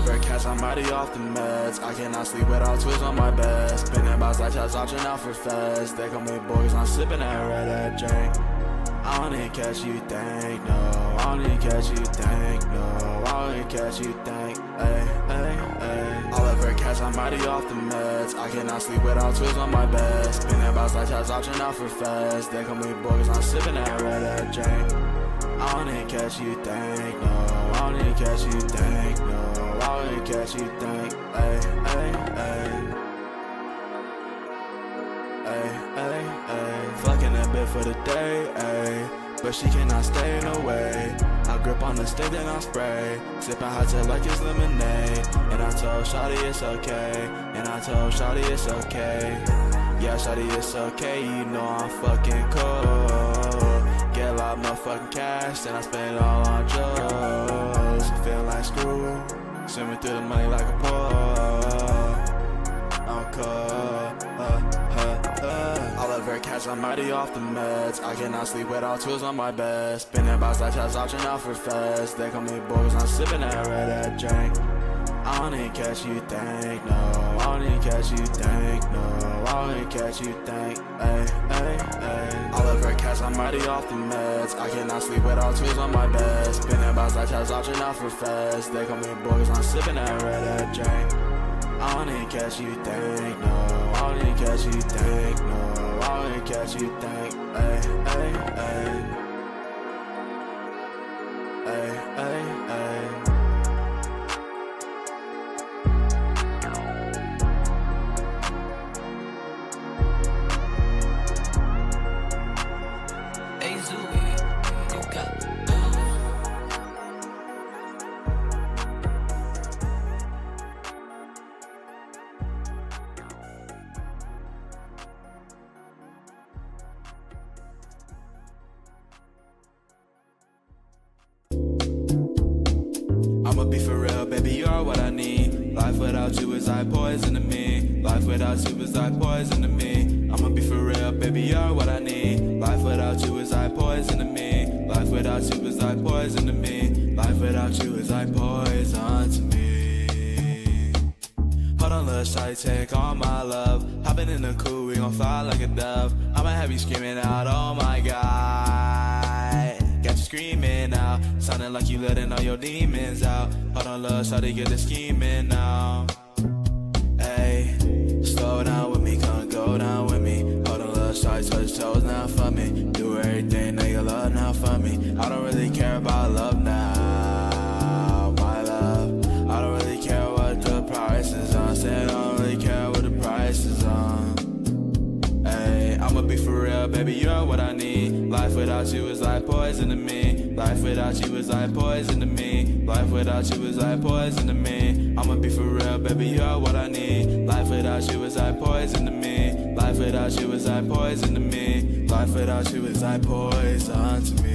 Oliver Cash, I'm mighty off the meds. I cannot sleep without twists on my bed. Spinning by side shots, option out for feds. They call me boys, I'm sipping that red at drink. I don't need cash, you think, no. I don't need cash, you think, no. I don't need cash, you think, ayy. Oliver Cash, I'm mighty off the meds. I cannot sleep without twists on my bed. Spinning by side shots, option out for feds. They call me boys, I'm sipping that red at drink. I don't need cash, you think, no. I don't need cash, you think, no. I don't need cash, you think, ayy. Fucking that bitch for the day, ayy. But she cannot stay in the way. I grip on the stick then I spray. Sipping hot tip like it's lemonade. And I told Shawty it's okay. And I told Shawty it's okay. Yeah, Shawty it's okay. You know I'm fucking cool. Get a lot of motherfucking cash, then I spend it all on drugs. Feel like screw. Swimming through the money like a pool. I'm cold. Oliver Cash, I'm mighty off the meds. I cannot sleep without tools on my bed. Spinning by side shots, option out for feds. They call me boys, I'm sipping that red at drink. I don't need cash, you think, no. I don't need cash, you think, no. I don't need cash, you think, ayy. Oliver Cash, I'm mighty off the meds. I cannot sleep without tools on my bed. Spinning by side shots, option out for feds. They call me boys, I'm sipping that red at drink. I don't need cash, you think, no. I don't need cash, you think, no. I don't need cash, you think, ayy. I'ma be for real, baby, you're what I need. Life without you is like poison to me. Life without you is like poison to me. I'ma be for real, baby, you're what I need. Life without you is like poison to me. Life without you is like poison to me. Life without you is like poison to me. Hold on, little shawty, take all my love. Hopping in the coupe, we gon' fly like a dove. I'ma have you screaming out, oh my God. Got you screaming out, sounding like you letting all your demons out. Hold on, love, shawty, get the scheming now. Ayy, slow down with me, come go down with me. Hold on, love, shawty, touch toes now for me. Do everything that you love now for me. I don't really care about love now, my love. I don't really care what the price is on. Say I don't really care what the price is on. Ayy, I'ma be for real, baby, you're what I need. Life without you is like poison to me. Life without you is like poison to me. Life without you is like poison to me. I'ma be for real, baby, you're what I need. Life without you is like poison to me. Life without you is like poison to me. Life without you is like poison to me.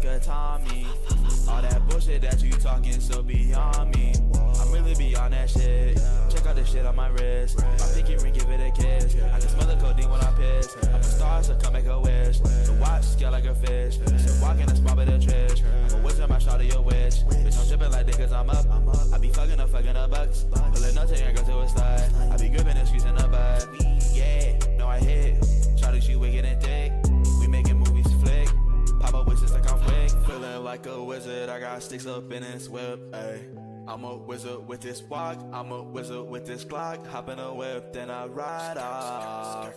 like a Tommy. All that bullshit that you talking so beyond me. I'm really beyond that shit. Check out the shit on my wrist. My pinky ring, give it a kiss. I can smell the codeine when I piss. I'm a star, so come make a wish. The watch scale like a fish. Still walking a small bit of trish. I'm a wizard, my shot of your witch. Bitch, I'm dripping like dick cause I'm up. I be fucking up bucks. Pulling up to your girl to a slide. I be gripping and squeezing the butt. Yeah, no I hit. Shawty, she wicked and thick. We making movies flick. Pop up wishes like I'm quick. Feeling like a wizard, I got sticks up in this whip, ayy. I'm a wizard with this walk, I'm a wizard with this Glock. Hop in a whip, then I ride off.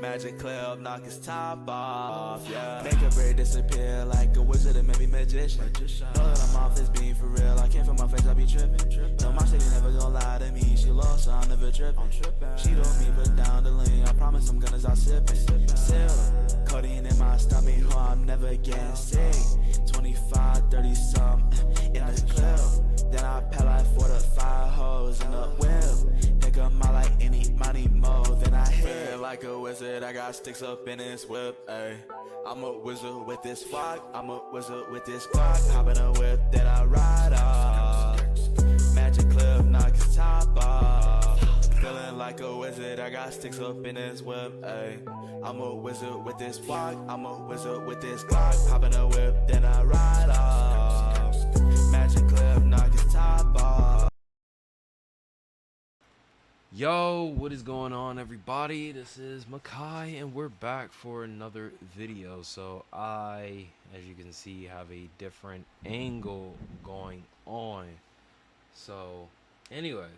Magic Club, knock his top off, yeah. Make a bird disappear like a wizard and maybe magician. Know that I'm off this beam for real, I can't feel my face, I be tripping. No, my shit never gonna lie to me, she lost, so I'm never tripping. She told me put down the lean, I promise I'm gonna start sipping. Still, codeine in my stomach, oh, I'm never getting sick. 25, 30 something in the club. Then I pay like 4 to 5 hoes in the whip. Pick up my like any money more than I hit. Feel like a wizard, I got sticks up in this whip, ayy. I'm a wizard with this flock, I'm a wizard with this Glock. Hop in a whip, then I ride off. Magic Club, knock his top off. Feeling like a wizard, I got sticks up in this whip, ayy. I'm a wizard with this flock, I'm a wizard with this Glock. Hop in a whip, then I ride off. Magic Club, knock his top off. Yo, what is going on, everybody? This is Makai and we're back for another video. So I, as you can see, have a different angle going on. So anyway,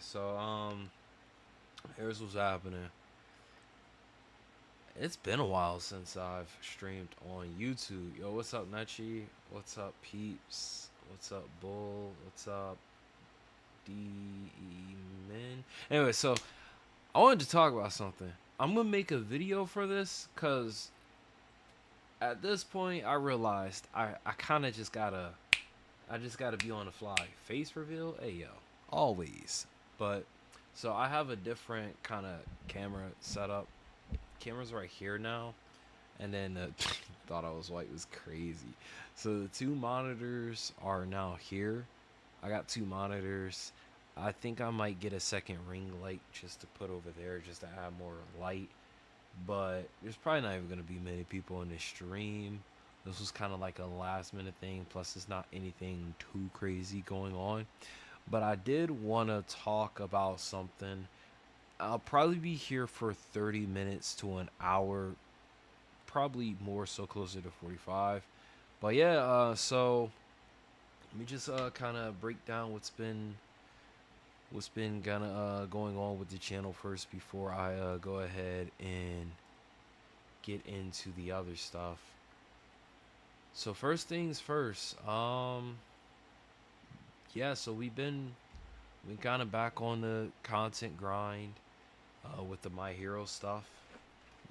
here's what's happening. It's been a while since I've streamed on YouTube. Yo, what's up, Nutchy? What's up, peeps? What's up, Bull? What's up, D-Men? Anyway, so I wanted to talk about something. I'm gonna make a video for this because at this point I realized I kind of just gotta be on the fly. Face reveal, hey yo, always. But so I have a different kind of camera setup. Camera's right here now, and then thought I was white was crazy. So the two monitors are now here. I got two monitors. I think I might get a second ring light just to put over there just to add more light, but there's probably not even gonna be many people in this stream. This was kind of like a last minute thing, plus it's not anything too crazy going on. But I did want to talk about something. I'll probably be here for 30 minutes to an hour, probably more so closer to 45. But yeah, so let me just kind of break down what's been kind of going on with the channel first before I go ahead and get into the other stuff. So first things first, yeah, so we've been kind of back on the content grind with the My Hero stuff.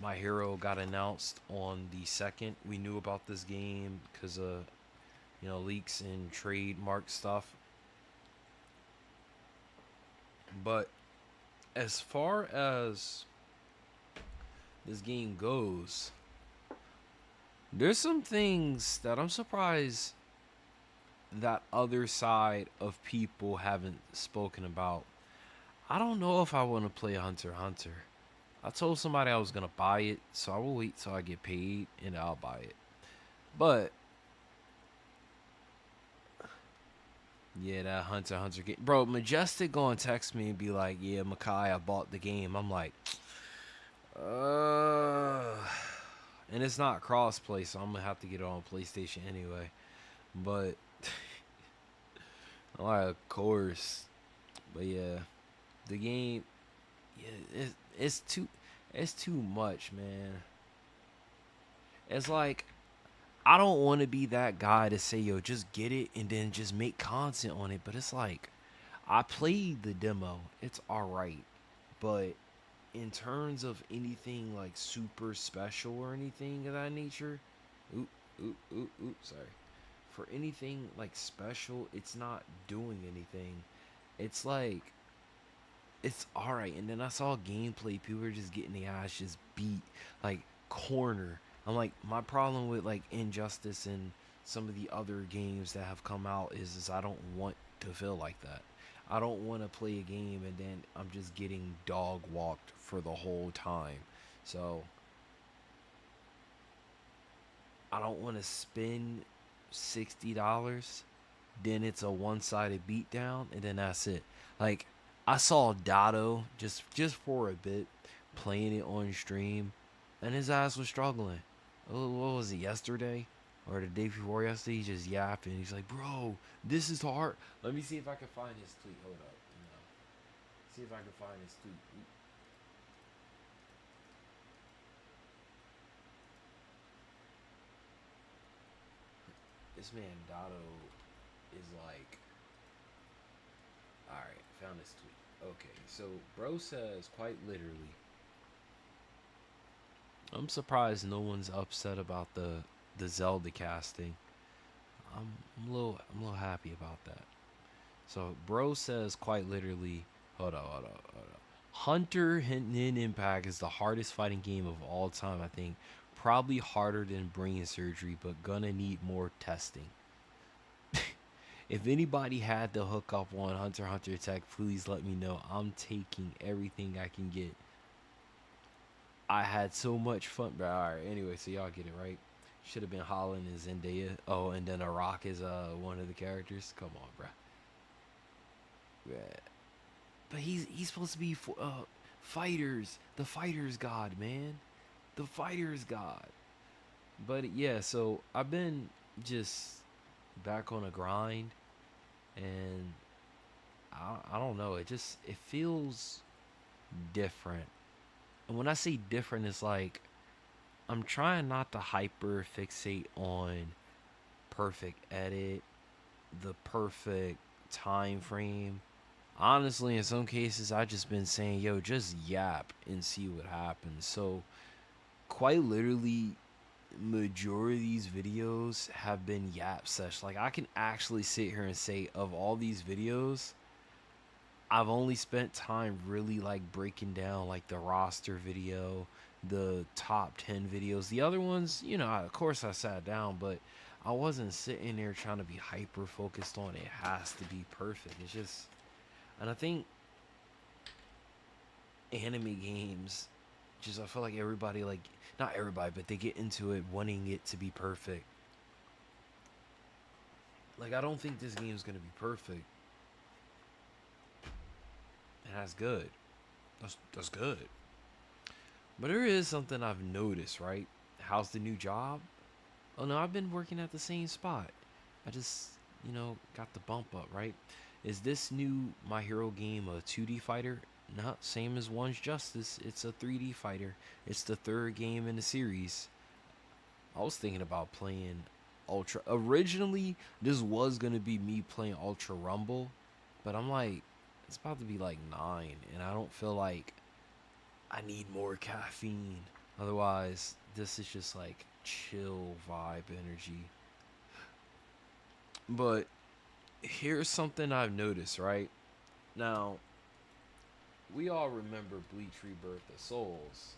My Hero got announced on the 2nd. We knew about this game because of, you know, leaks and trademark stuff. But as far as this game goes, there's some things that I'm surprised that other side of people haven't spoken about. I don't know if I want to play Hunter x Hunter. I told somebody I was going to buy it, so I will wait till I get paid and I'll buy it. But yeah, that Hunter x Hunter game. Bro, Majestic gonna text me and be like, yeah, Makai, I bought the game. I'm like, and it's not crossplay, so I'm gonna have to get it on PlayStation anyway. But like, of course. But yeah, the game, yeah, it's too much, man. It's like, I don't want to be that guy to say, yo, just get it and then just make content on it. But it's like, I played the demo. It's alright. But in terms of anything like super special or anything of that nature, sorry. For anything like special, it's not doing anything. It's like, it's alright. And then I saw gameplay. People were just getting their ass just beat. Like, corner. I'm like, my problem with like Injustice and some of the other games that have come out is I don't want to feel like that. I don't want to play a game and then I'm just getting dog walked for the whole time. So I don't want to spend $60. Then it's a one-sided beatdown, and then that's it. Like I saw Dotto just for a bit playing it on stream, and his ass was struggling. Oh, what was it, yesterday or the day before yesterday? He just yapping. He's like, "Bro, this is hard." Let me see if I can find his tweet. Hold up, see if I can find his tweet. This man Dotto is like, all right, found his tweet. Okay, so bro says quite literally, I'm surprised no one's upset about the Zelda casting. I'm a little happy about that. So bro says quite literally, hold on. Hunter Hinton Impact is the hardest fighting game of all time, I think. Probably harder than brain surgery, but gonna need more testing. If anybody had the hookup on Hunter x Hunter Tech, please let me know. I'm taking everything I can get. I had so much fun. But alright, anyway, so y'all get it right. Should have been Holland and Zendaya. Oh, and then Iraq is one of the characters. Come on, bruh. Yeah. But he's supposed to be fighters. The fighters god, man. The fighters god. But yeah, so I've been just back on a grind, and I don't know. It feels different. And when I say different, it's like I'm trying not to hyper fixate on perfect edit, the perfect time frame. Honestly, in some cases, I just been saying, yo, just yap and see what happens. So, quite literally, majority of these videos have been yap sesh. Like, I can actually sit here and say, of all these videos, I've only spent time really like breaking down like the roster video, the top 10 videos. The other ones, of course I sat down, but I wasn't sitting there trying to be hyper focused on it has to be perfect. It's just, and I think anime games, just I feel like everybody, like, not everybody, but they get into it wanting it to be perfect. Like, I don't think this game's gonna be perfect. And that's good. That's good. But there is something I've noticed, right? How's the new job? Oh no, I've been working at the same spot. I just, got the bump up, right? Is this new My Hero game a 2D fighter? Not same as One's Justice. It's a 3D fighter. It's the third game in the series. I was thinking about playing Ultra. Originally, this was going to be me playing Ultra Rumble. But I'm like, it's about to be like 9. And I don't feel like I need more caffeine. Otherwise, this is just like chill vibe energy. But here's something I've noticed, right? Now, we all remember Bleach Rebirth of Souls.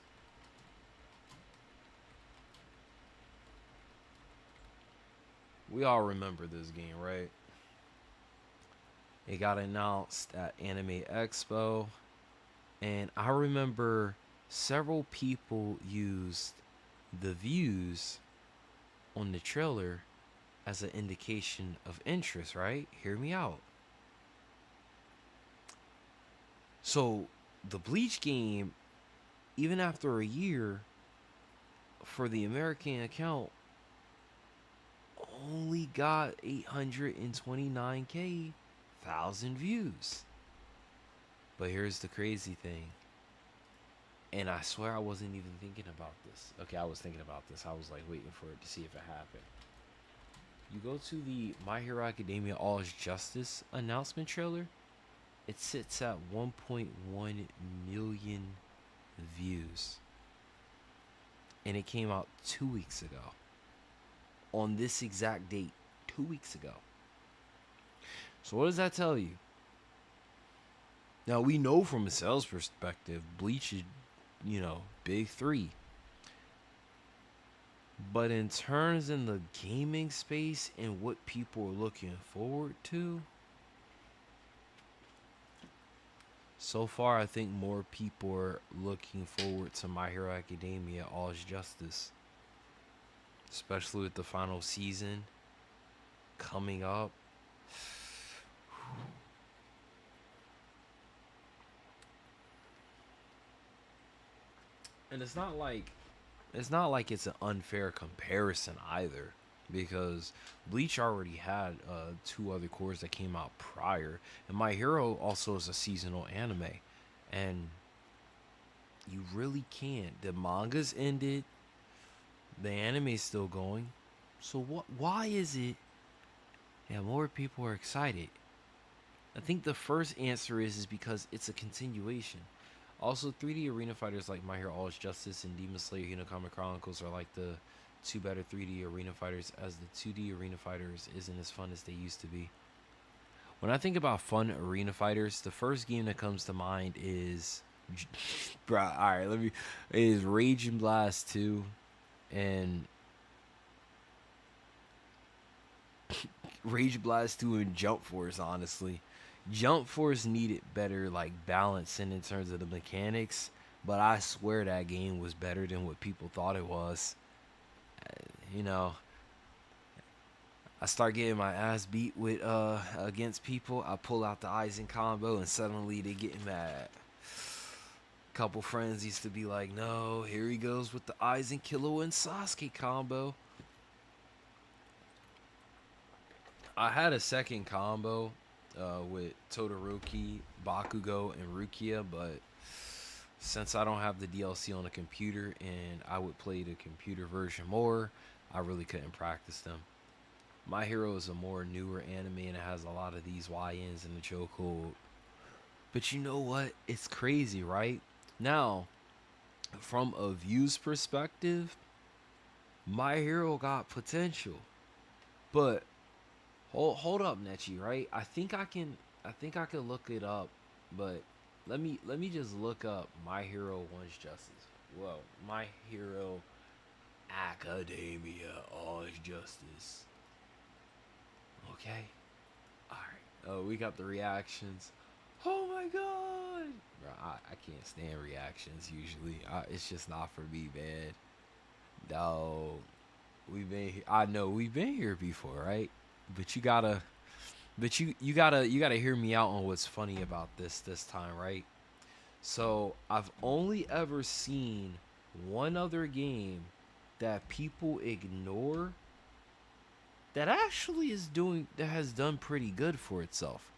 We all remember this game, right? It got announced at Anime Expo, and I remember several people used the views on the trailer as an indication of interest, right? Hear me out. So, the Bleach game, even after a year, for the American account, only got 829,000 views. But here's the crazy thing. And I swear I wasn't even thinking about this. Okay, I was thinking about this. I was like waiting for it to see if it happened. You go to the My Hero Academia All's Justice announcement trailer, it sits at 1.1 million views. And it came out 2 weeks ago. On this exact date, 2 weeks ago. So what does that tell you? Now, we know from a sales perspective, Bleach is, big 3. But in terms in the gaming space and what people are looking forward to, so far I think more people are looking forward to My Hero Academia All's Justice, especially with the final season coming up. And it's not like it's an unfair comparison either, because Bleach already had two other cores that came out prior, and My Hero also is a seasonal anime, and you really can't. The manga's ended, the anime's still going, so what? Why is it that more people are excited? I think the first answer is because it's a continuation. Also, 3D arena fighters like My Hero All Justice and Demon Slayer Hinokami Chronicles are like the two better 3D arena fighters, as the 2D arena fighters isn't as fun as they used to be. When I think about fun arena fighters, the first game that comes to mind is, bruh, all right, is Rage and Blast 2 and Rage Blast 2 and Jump Force, honestly. Jump Force needed better like balancing in terms of the mechanics, but I swear that game was better than what people thought it was. You know, I start getting my ass beat with against people. I pull out the Aizen combo and suddenly they get mad. Couple friends used to be like, "No, here he goes with the Aizen Killua and Sasuke combo." I had a second combo with Todoroki, Bakugo, and Rukia, but since I don't have the DLC on the computer and I would play the computer version more, I really couldn't practice them. My Hero is a more newer anime and it has a lot of these YNs in the chokehold. But you know what? It's crazy, right? Now, from a views perspective, My Hero got potential. But hold up, Nechi, right? I think I can look it up, but let me just look up My Hero One's Justice. Whoa, My Hero Academia One's Justice. Okay. Alright. Oh, we got the reactions. Oh my god! Bro, I can't stand reactions usually. It's just not for me, man. No. We've been here. I know we've been here before, right? But you gotta hear me out on what's funny about this time, right? So I've only ever seen one other game that people ignore that has done pretty good for itself.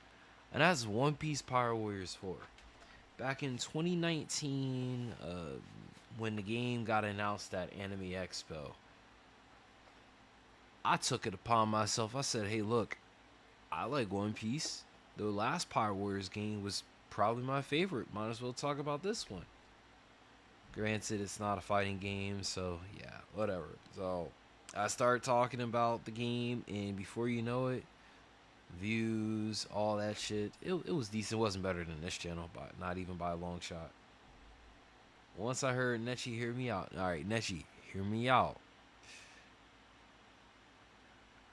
And that's One Piece Power Warriors 4. Back in 2019, when the game got announced at Anime Expo, I took it upon myself. I said, hey, look, I like One Piece. The last Power Warriors game was probably my favorite. Might as well talk about this one. Granted, it's not a fighting game, so yeah, whatever. So I started talking about the game, and before you know it, views, all that shit, it was decent. It wasn't better than this channel, but not even by a long shot. Once I heard Nechi hear me out. All right, Nechi, hear me out.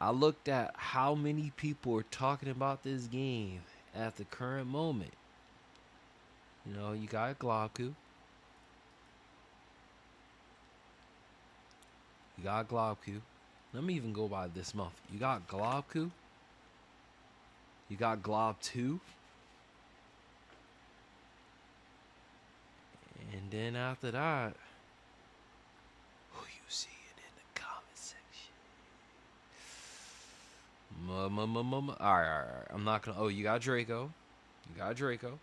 I looked at how many people are talking about this game at the current moment. You know, you got Globku. You got Globku. Let me even go by this month. You got Globku. You got Glob 2. And then after that, who you seeing in the comment section? Alright. I'm not gonna. Oh, you got Draco. You got Draco.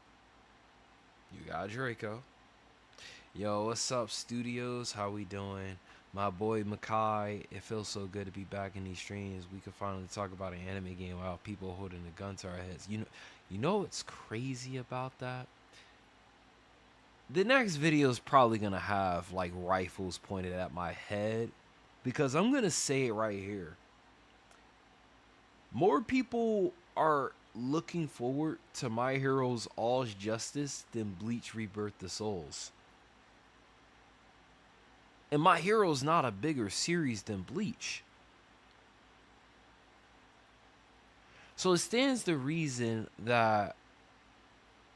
You got Draco. Yo, what's up, studios? How we doing? My boy Makai. It feels so good to be back in these streams. We could finally talk about an anime game without people holding a gun to our heads. You know what's crazy about that? The next video is probably gonna have like rifles pointed at my head, because I'm gonna say it right here. More people are looking forward to My Hero's All's Justice than Bleach Rebirth the Souls. And My Hero's not a bigger series than Bleach. So it stands to reason that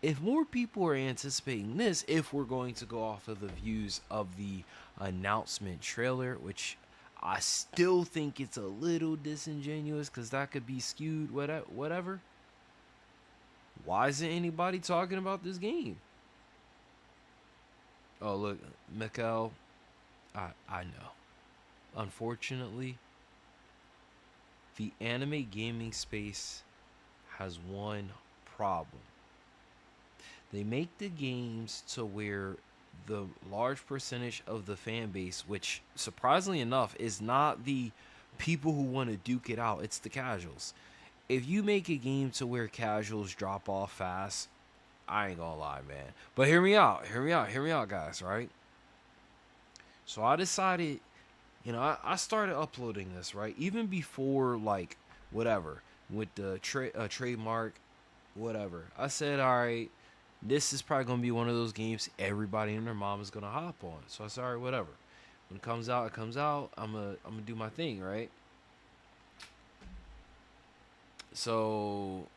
if more people are anticipating this, if we're going to go off of the views of the announcement trailer, which I still think it's a little disingenuous because that could be skewed, whatever. Why isn't anybody talking about this game? Oh, look, Mikkel, I know. Unfortunately, the anime gaming space has one problem. They make the games to where the large percentage of the fan base, which surprisingly enough is not the people who want to duke it out, it's the casuals. If you make a game to where casuals drop off fast, I ain't gonna lie, man. But hear me out, guys, right? So I decided, I started uploading this, right? Even before, like, whatever, with the trademark, whatever. I said, all right, this is probably gonna be one of those games everybody and their mom is gonna hop on. So I said, all right, whatever. When it comes out, it comes out. I'm gonna do my thing, right? So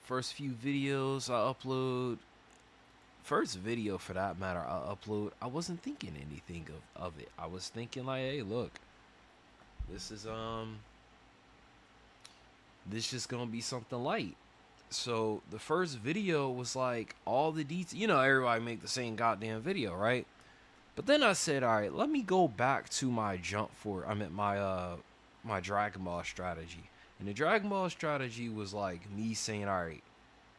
first few videos I upload, first video for that matter I upload, I wasn't thinking anything of it. I was thinking like, hey, look, this is this just gonna be something light. So the first video was like all the details. Everybody make the same goddamn video, right? But then I said, all right, let me go back to my my Dragon Ball strategy. And the Dragon Ball strategy was like me saying, all right,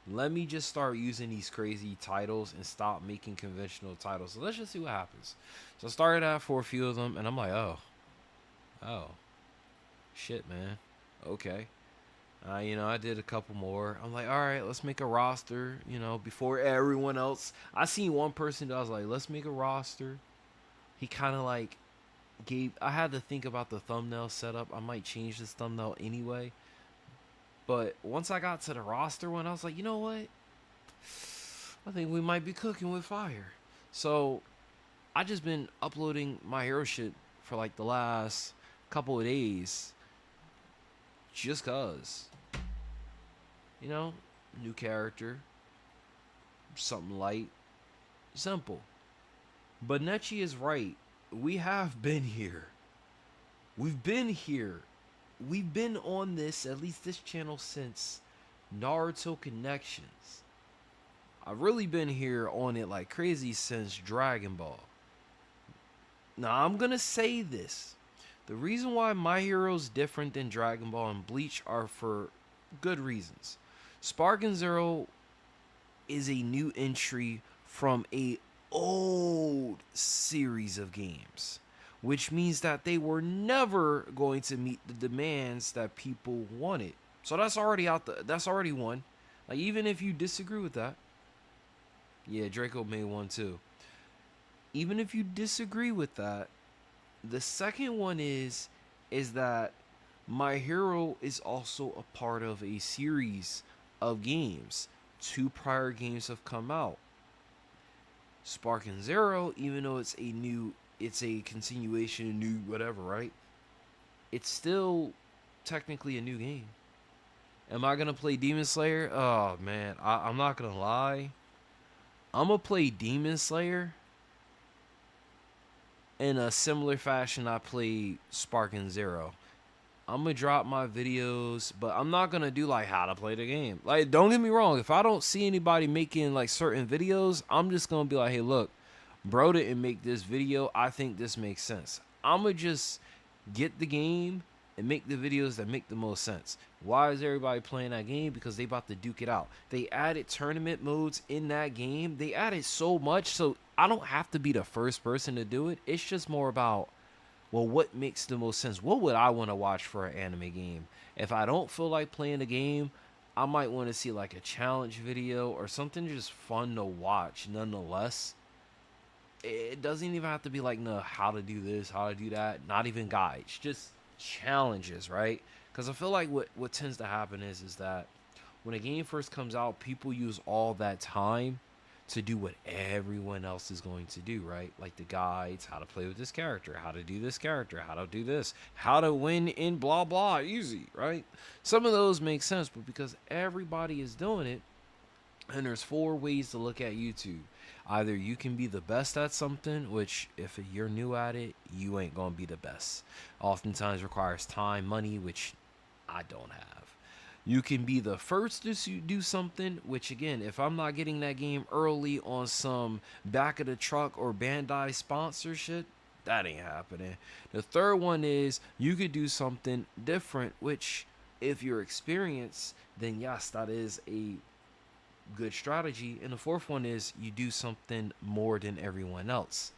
let me just start using these crazy titles and stop making conventional titles. So let's just see what happens. So I started out for a few of them, and I'm like, oh, shit, man. Okay. I did a couple more. I'm like, all right, let's make a roster, before everyone else. I seen one person that I was like, let's make a roster. He kind of like I had to think about the thumbnail setup. I might change this thumbnail anyway. But once I got to the roster one, I was like, you know what? I think we might be cooking with fire. So I just been uploading My Hero shit for like the last couple of days. Just cause. New character. Something light. Simple. But Nechi is right. We have been here. We've been here. We've been on this, at least this channel, since Naruto Connections. I've really been here on it like crazy since Dragon Ball. Now, I'm gonna say this. The reason why My Hero's different than Dragon Ball and Bleach are for good reasons. Sparking Zero is a new entry from a old series of games, which means that they were never going to meet the demands that people wanted. So that's already that's already one. Like, even if you disagree with that, yeah, Draco made one too. Even if you disagree with that, the second one is that My Hero is also a part of a series of games. 2 prior games have come out. Sparking Zero, even though it's a continuation, a new whatever, right? It's still technically a new game. Am I gonna play Demon Slayer? Oh man, I'm not gonna lie. I'm gonna play Demon Slayer in a similar fashion I played Sparking Zero. I'm gonna drop my videos, but I'm not gonna do like how to play the game. Like, don't get me wrong, if I don't see anybody making like certain videos, I'm just gonna be like, hey, look, bro didn't make this video. I think this makes sense. I'm gonna just get the game and make the videos that make the most sense. Why is everybody playing that game? Because they about to duke it out. They added tournament modes in that game. They added so much, so I don't have to be the first person to do it. It's just more about, well, what makes the most sense? What would I want to watch for an anime game? If I don't feel like playing the game, I might want to see like a challenge video or something just fun to watch nonetheless. It doesn't even have to be like, no, how to do this, how to do that. Not even guides, just challenges, right? Because I feel like what tends to happen is that when a game first comes out, people use all that time to do what everyone else is going to do, right? Like the guides, how to play with this character, how to do this character, how to do this, how to win in blah blah, easy, right? Some of those make sense, but because everybody is doing it, and there's four ways to look at YouTube. Either you can be the best at something, which if you're new at it, you ain't gonna be the best. Oftentimes requires time, money, which I don't have. You can be the first to do something, which again, if I'm not getting that game early on some back of the truck or Bandai sponsorship, that ain't happening. The third one is you could do something different, which if you're experienced, then yes, that is a good strategy. And the fourth one is you do something more than everyone else.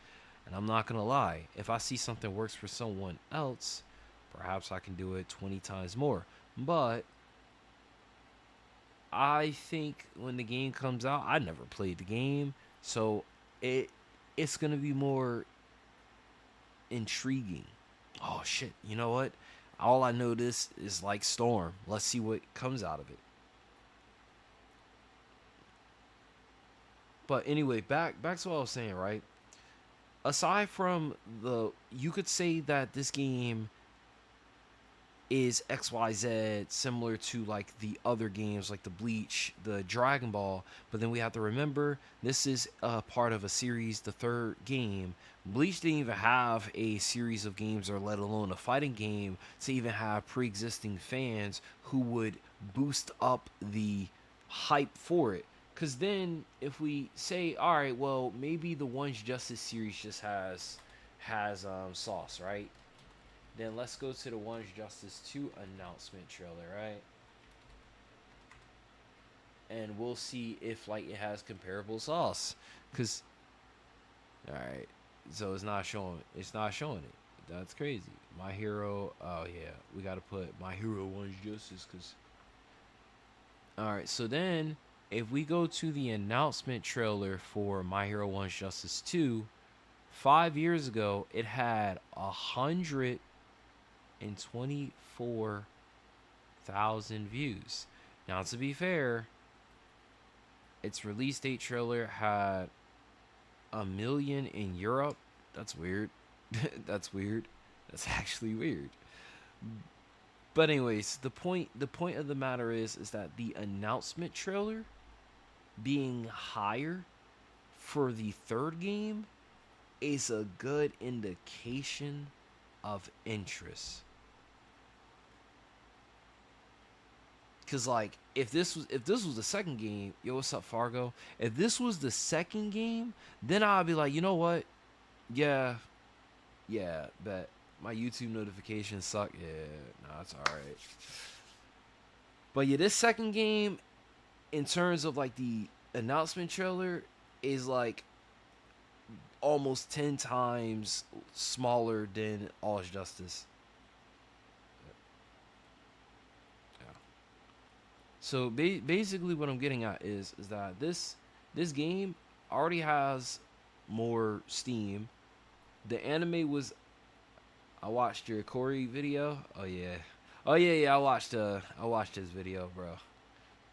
And I'm not gonna lie, if I see something works for someone else, perhaps I can do it 20 times more. But I think when the game comes out, I never played the game, so it's gonna be more intriguing. Oh shit, you know what? All I know this is like Storm. Let's see what comes out of it. But anyway, back to what I was saying, right? Aside from you could say that this game is XYZ similar to like the other games like the Bleach, the Dragon Ball, but then we have to remember this is a part of a series, the third game. Bleach didn't even have a series of games or let alone a fighting game to even have pre-existing fans who would boost up the hype for it. Cause then if we say, all right, well maybe the One's Justice series just has sauce, right? Then let's go to the One's Justice 2 announcement trailer, right? And we'll see if like it has comparable sauce. Cause alright. So it's not showing it. That's crazy. My Hero, oh yeah. We gotta put My Hero One's Justice cause alright, so then if we go to the announcement trailer for My Hero One's Justice 2, 5 years ago it had 124,000 views. Now, to be fair, its release date trailer had 1 million in Europe. That's weird. That's weird. That's actually weird. But anyways, the point of the matter is that the announcement trailer being higher for the third game is a good indication of interest. Cause like if this was the second game, yo, what's up, Fargo? If this was the second game, then I'd be like, you know what? Yeah, bet my YouTube notifications suck. Yeah, nah, it's alright. But yeah, this second game, in terms of like the announcement trailer, is like almost 10 times smaller than All's Justice. Yeah. So basically what I'm getting at is that this game already has more steam. The anime was, I watched your Corey video. Oh yeah, I watched his video, bro.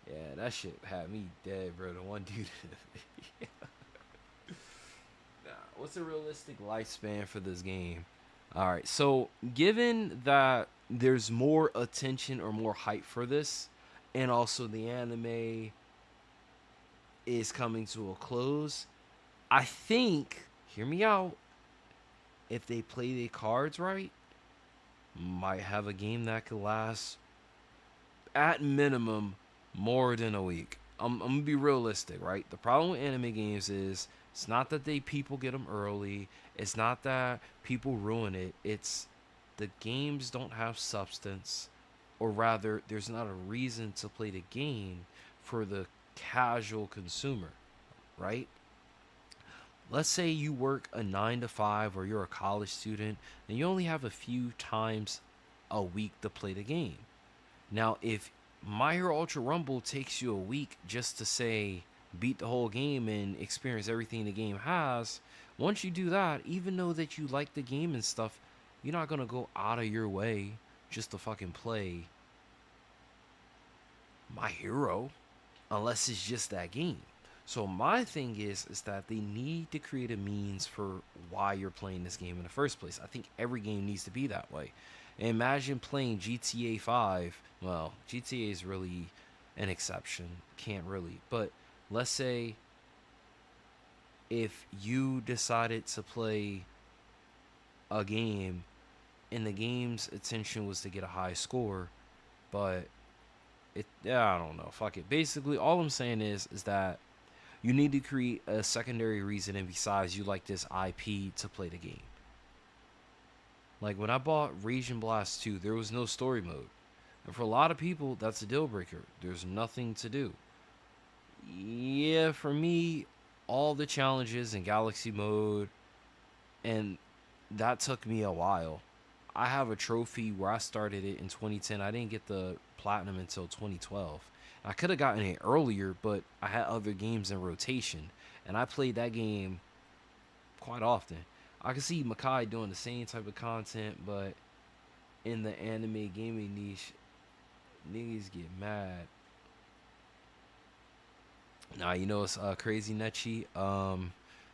Yeah, that shit had me dead, bro. The one dude. Nah, what's a realistic lifespan for this game? All right, so given that there's more attention or more hype for this, and also the anime is coming to a close, I think, hear me out, if they play their cards right, might have a game that could last at minimum more than a week. I'm gonna be realistic, right? The problem with anime games is it's not that people get them early. It's not that people ruin it. It's the games don't have substance, or rather, there's not a reason to play the game for the casual consumer, right? Let's say you work a 9 to 5 or you're a college student and you only have a few times a week to play the game. Now, if My Hero Ultra Rumble takes you a week just to say beat the whole game and experience everything the game has, once you do that, even though that you like the game and stuff, you're not gonna go out of your way just to fucking play My Hero unless it's just that game. So my thing is that they need to create a means for why you're playing this game in the first place. I think every game needs to be that way. Imagine playing GTA 5. Well, GTA is really an exception. Can't really. But let's say if you decided to play a game and the game's intention was to get a high score, but I don't know, fuck it. Basically, all I'm saying is that you need to create a secondary reason and besides you like this IP to play the game. Like when I bought Raging Blast 2, there was no story mode. And for a lot of people, that's a deal breaker. There's nothing to do. Yeah, for me, all the challenges in Galaxy mode, and that took me a while. I have a trophy where I started it in 2010. I didn't get the platinum until 2012. I could have gotten it earlier, but I had other games in rotation, and I played that game quite often. I can see Makai doing the same type of content, but in the anime gaming niche, niggas get mad. Now you know it's crazy Netchy.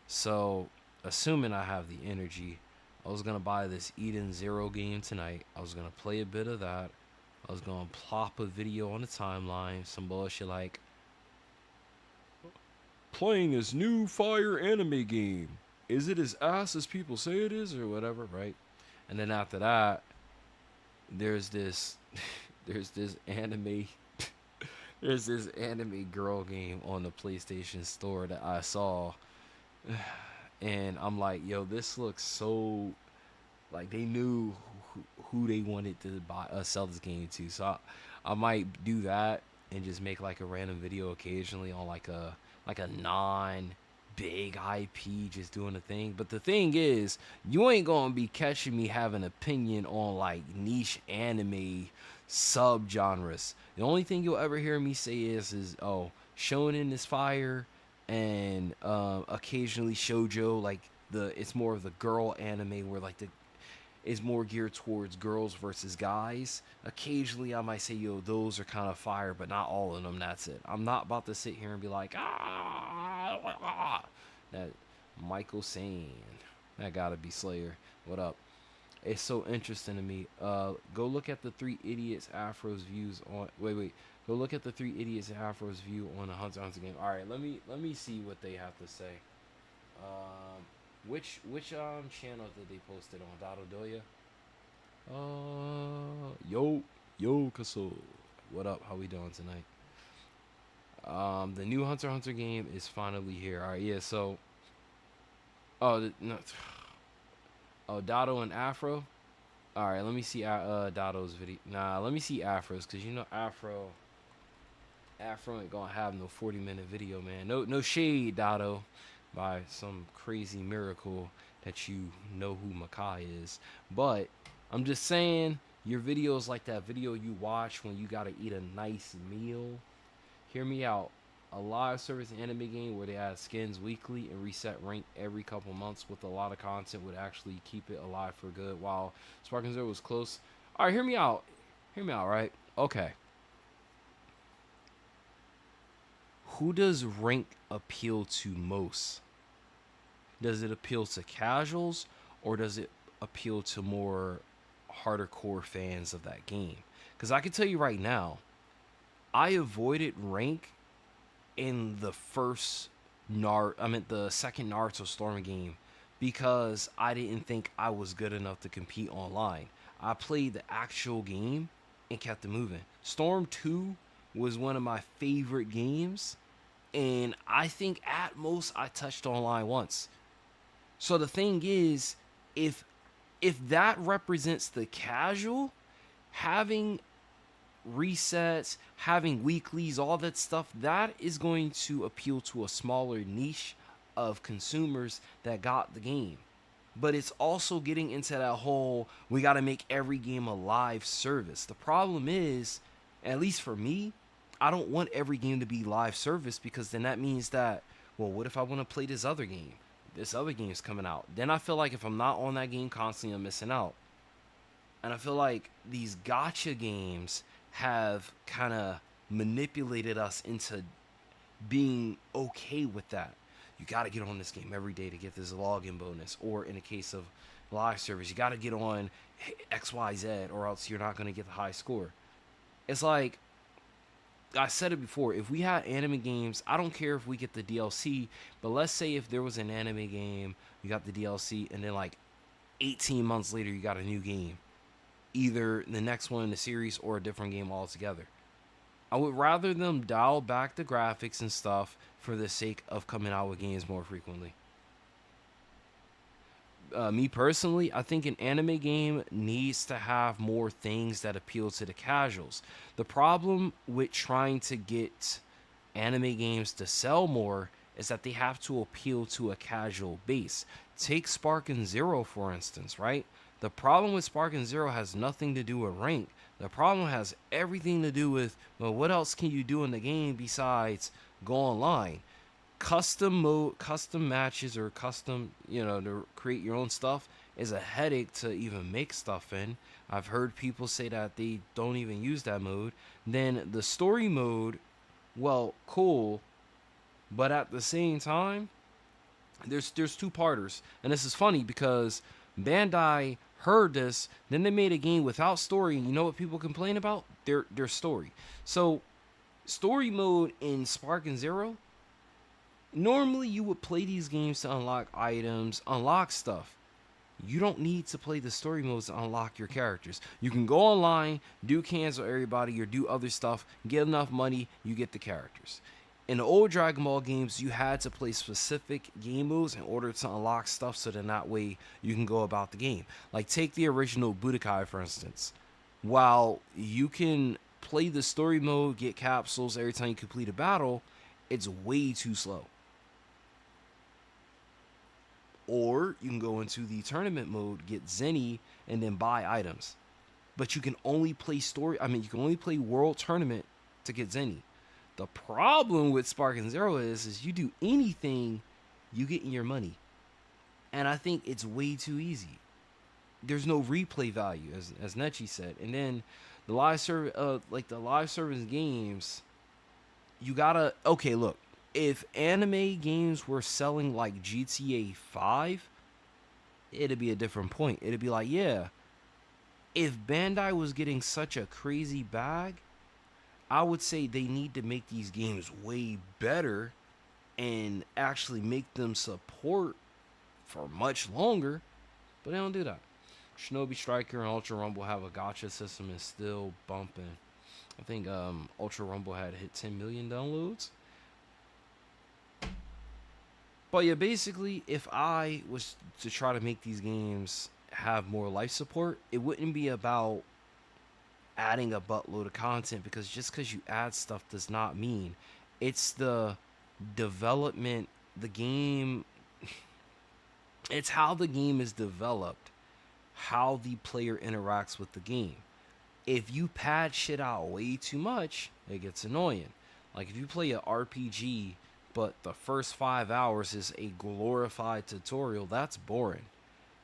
So assuming I have the energy, I was gonna buy this Eden Zero game tonight. I was gonna play a bit of that. I was gonna plop a video on the timeline, some bullshit like playing this new fire anime game. Is it as ass as people say it is, or whatever, right? And then after that, there's this, there's this anime, there's this anime girl game on the PlayStation Store that I saw, and I'm like, yo, this looks so, like they knew who they wanted to buy, sell this game to. So I might do that and just make like a random video occasionally on like a non big IP just doing a thing. But the thing is, you ain't gonna be catching me having opinion on like niche anime subgenres. The only thing you'll ever hear me say is oh, shonen is fire, and occasionally shoujo, like it's more of the girl anime where like the is more geared towards girls versus guys. Occasionally I might say, yo, those are kind of fire, but not all of them. That's it. I'm not about to sit here and be like, that Michael Sane. That gotta be Slayer. What up? It's so interesting to me. Go look at the Three Idiots Afro's views on. Wait. Go look at the Three Idiots Afro's view on the Hunter x Hunter game. All right, let me see what they have to say. Which channel did they post it on? Dado Doya? Yo Kaso. What up? How we doing tonight? The new Hunter x Hunter game is finally here. All right, yeah. So, Dado and Afro. All right, let me see Dado's video. Nah, let me see Afro's, cause you know Afro ain't gonna have no 40-minute video, man. No shade, Dado, by some crazy miracle that you know who Makai is. But I'm just saying, your videos like that video you watch when you gotta eat a nice meal. Hear me out. A live service anime game where they add skins weekly and reset rank every couple months with a lot of content would actually keep it alive for good. While Sparking Zero was close. All right, hear me out. Hear me out, right? Okay. Who does rank appeal to most? Does it appeal to casuals, or does it appeal to more hardcore fans of that game? Because I can tell you right now, I avoided rank in the the second Naruto Storm game because I didn't think I was good enough to compete online. I played the actual game and kept it moving. Storm 2 was one of my favorite games, and I think at most I touched online once. So the thing is, if that represents the casual, having resets, having weeklies, all that stuff, that is going to appeal to a smaller niche of consumers that got the game. But it's also getting into that whole, we got to make every game a live service. The problem is, at least for me, I don't want every game to be live service, because then that means that, well, what if I want to play this other game? This other game is coming out. Then I feel like if I'm not on that game constantly, I'm missing out. And I feel like these gacha games have kind of manipulated us into being okay with that. You got to get on this game every day to get this login bonus, or in a case of live service, you got to get on XYZ, or else you're not going to get the high score. It's like I said it before. If we had anime games, I don't care if we get the DLC, but let's say if there was an anime game, you got the DLC, and then like 18 months later, you got a new game, either the next one in the series or a different game altogether. I would rather them dial back the graphics and stuff for the sake of coming out with games more frequently. Me personally, I think an anime game needs to have more things that appeal to the casuals. The problem with trying to get anime games to sell more is that they have to appeal to a casual base. Take Spark and Zero, for instance, right? The problem with Spark and Zero has nothing to do with rank. The problem has everything to do with, well, what else can you do in the game besides go online? Custom mode, custom matches, or custom, to create your own stuff is a headache to even make stuff in. I've heard people say that they don't even use that mode. Then the story mode, well, cool, but at the same time, there's two parters, and this is funny because Bandai heard this, then they made a game without story, and you know what people complain about? Their story. So, story mode in Spark and Zero, normally you would play these games to unlock items, unlock stuff. You don't need to play the story modes to unlock your characters. You can go online, do cancel everybody, or do other stuff, get enough money, you get the characters. In the old Dragon Ball games, you had to play specific game modes in order to unlock stuff, so then that way you can go about the game. Like, take the original Budokai, for instance. While you can play the story mode, get capsules every time you complete a battle, it's way too slow. Or you can go into the tournament mode, get Zenny, and then buy items. But you can only play you can only play World Tournament to get Zenny. The problem with Spark and Zero is you do anything, you get in your money. And I think it's way too easy. There's no replay value, as Nechi said. And then the live service games, you gotta, okay, look. If anime games were selling like GTA 5, it'd be a different point. It'd be like, yeah, if Bandai was getting such a crazy bag, I would say they need to make these games way better and actually make them support for much longer, but they don't do that. Shinobi Striker and Ultra Rumble have a gacha system and still bumping. I think Ultra Rumble had hit 10 million downloads. But yeah, basically, if I was to try to make these games have more life support, it wouldn't be about adding a buttload of content, because just because you add stuff does not mean it's the development, the game, it's how the game is developed, how the player interacts with the game. If you pad shit out way too much, it gets annoying. Like if you play an RPG, but the first 5 hours is a glorified tutorial, that's boring.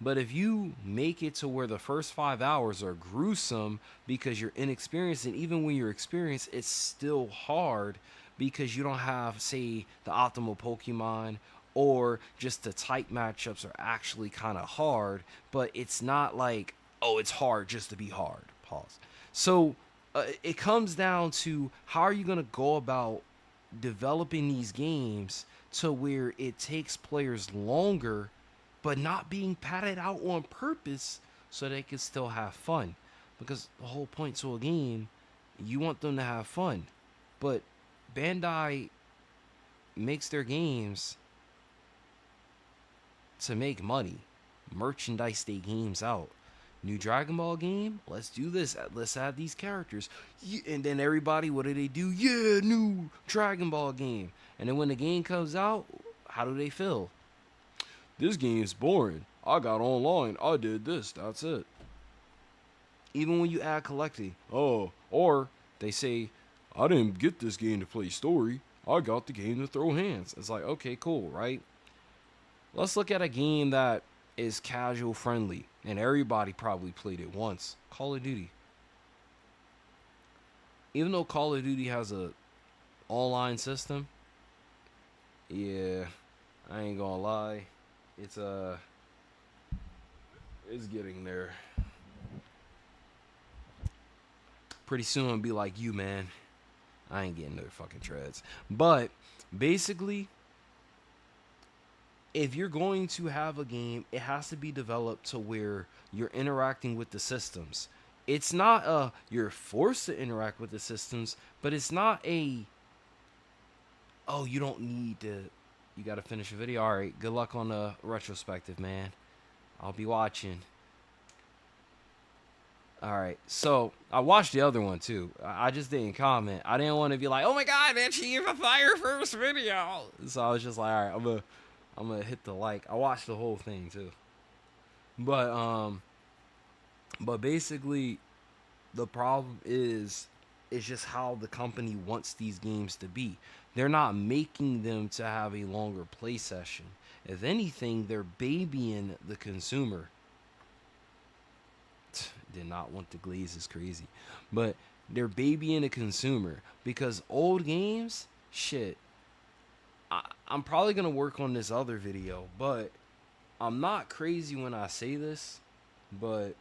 But if you make it to where the first 5 hours are gruesome because you're inexperienced, and even when you're experienced, it's still hard because you don't have, say, the optimal Pokemon, or just the type matchups are actually kind of hard, but it's not like, oh, it's hard just to be hard. Pause. So it comes down to how are you going to go about developing these games to where it takes players longer, but not being padded out on purpose so they can still have fun. Because the whole point to a game, you want them to have fun. But Bandai makes their games to make money, merchandise their games out. New Dragon Ball game, let's do this. Let's add these characters. And then everybody, what do? Yeah, new Dragon Ball game. And then when the game comes out, how do they feel? This game's boring. I got online. I did this. That's it. Even when you add collecting. Oh, or they say, I didn't get this game to play story. I got the game to throw hands. It's like, okay, cool, right? Let's look at a game that is casual friendly and everybody probably played it once. Call of Duty. Even though Call of Duty has a online system, Yeah, I ain't gonna lie. It's it's getting there. Pretty soon I'll be like you, man. I ain't getting no fucking treads. But basically, if you're going to have a game, it has to be developed to where you're interacting with the systems. It's not you're forced to interact with the systems, but it's not a oh, you don't need to, you got to finish a video. All right, good luck on the retrospective, man. I'll be watching. All right, so I watched the other one too. I just didn't comment. I didn't want to be like, oh my god, man, she gave a fire first video. So I was just like, all right, I'm gonna hit the like. I watched the whole thing too. But basically, the problem is it's just how the company wants these games to be. They're not making them to have a longer play session. If anything, they're babying the consumer. Did not want to glaze is crazy. But they're babying the consumer because old games, shit. I'm probably going to work on this other video, but I'm not crazy when I say this, but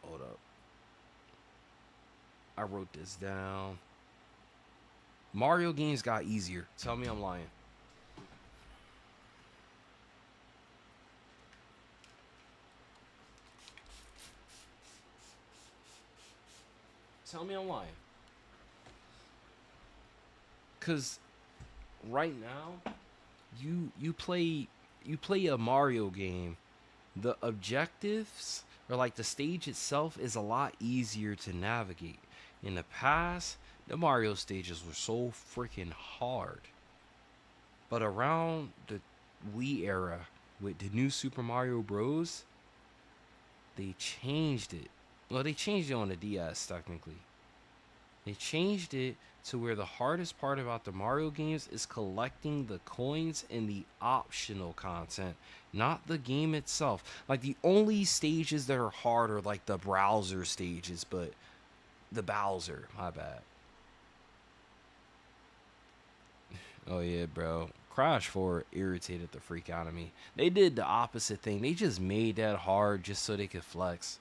hold up. I wrote this down. Mario games got easier. Tell me I'm lying. Tell me I'm lying. Cause right now, you play a Mario game, the objectives or like the stage itself is a lot easier to navigate. In the past, the Mario stages were so freaking hard. But around the Wii era with the new Super Mario Bros, they changed it. Well, they changed it on the DS technically. They changed it to where the hardest part about the Mario games is collecting the coins and the optional content, not the game itself. Like the only stages that are hard are like the browser stages, but the Bowser, my bad. Oh yeah, bro. Crash 4 irritated the freak out of me. They did the opposite thing. They just made that hard just so they could flex.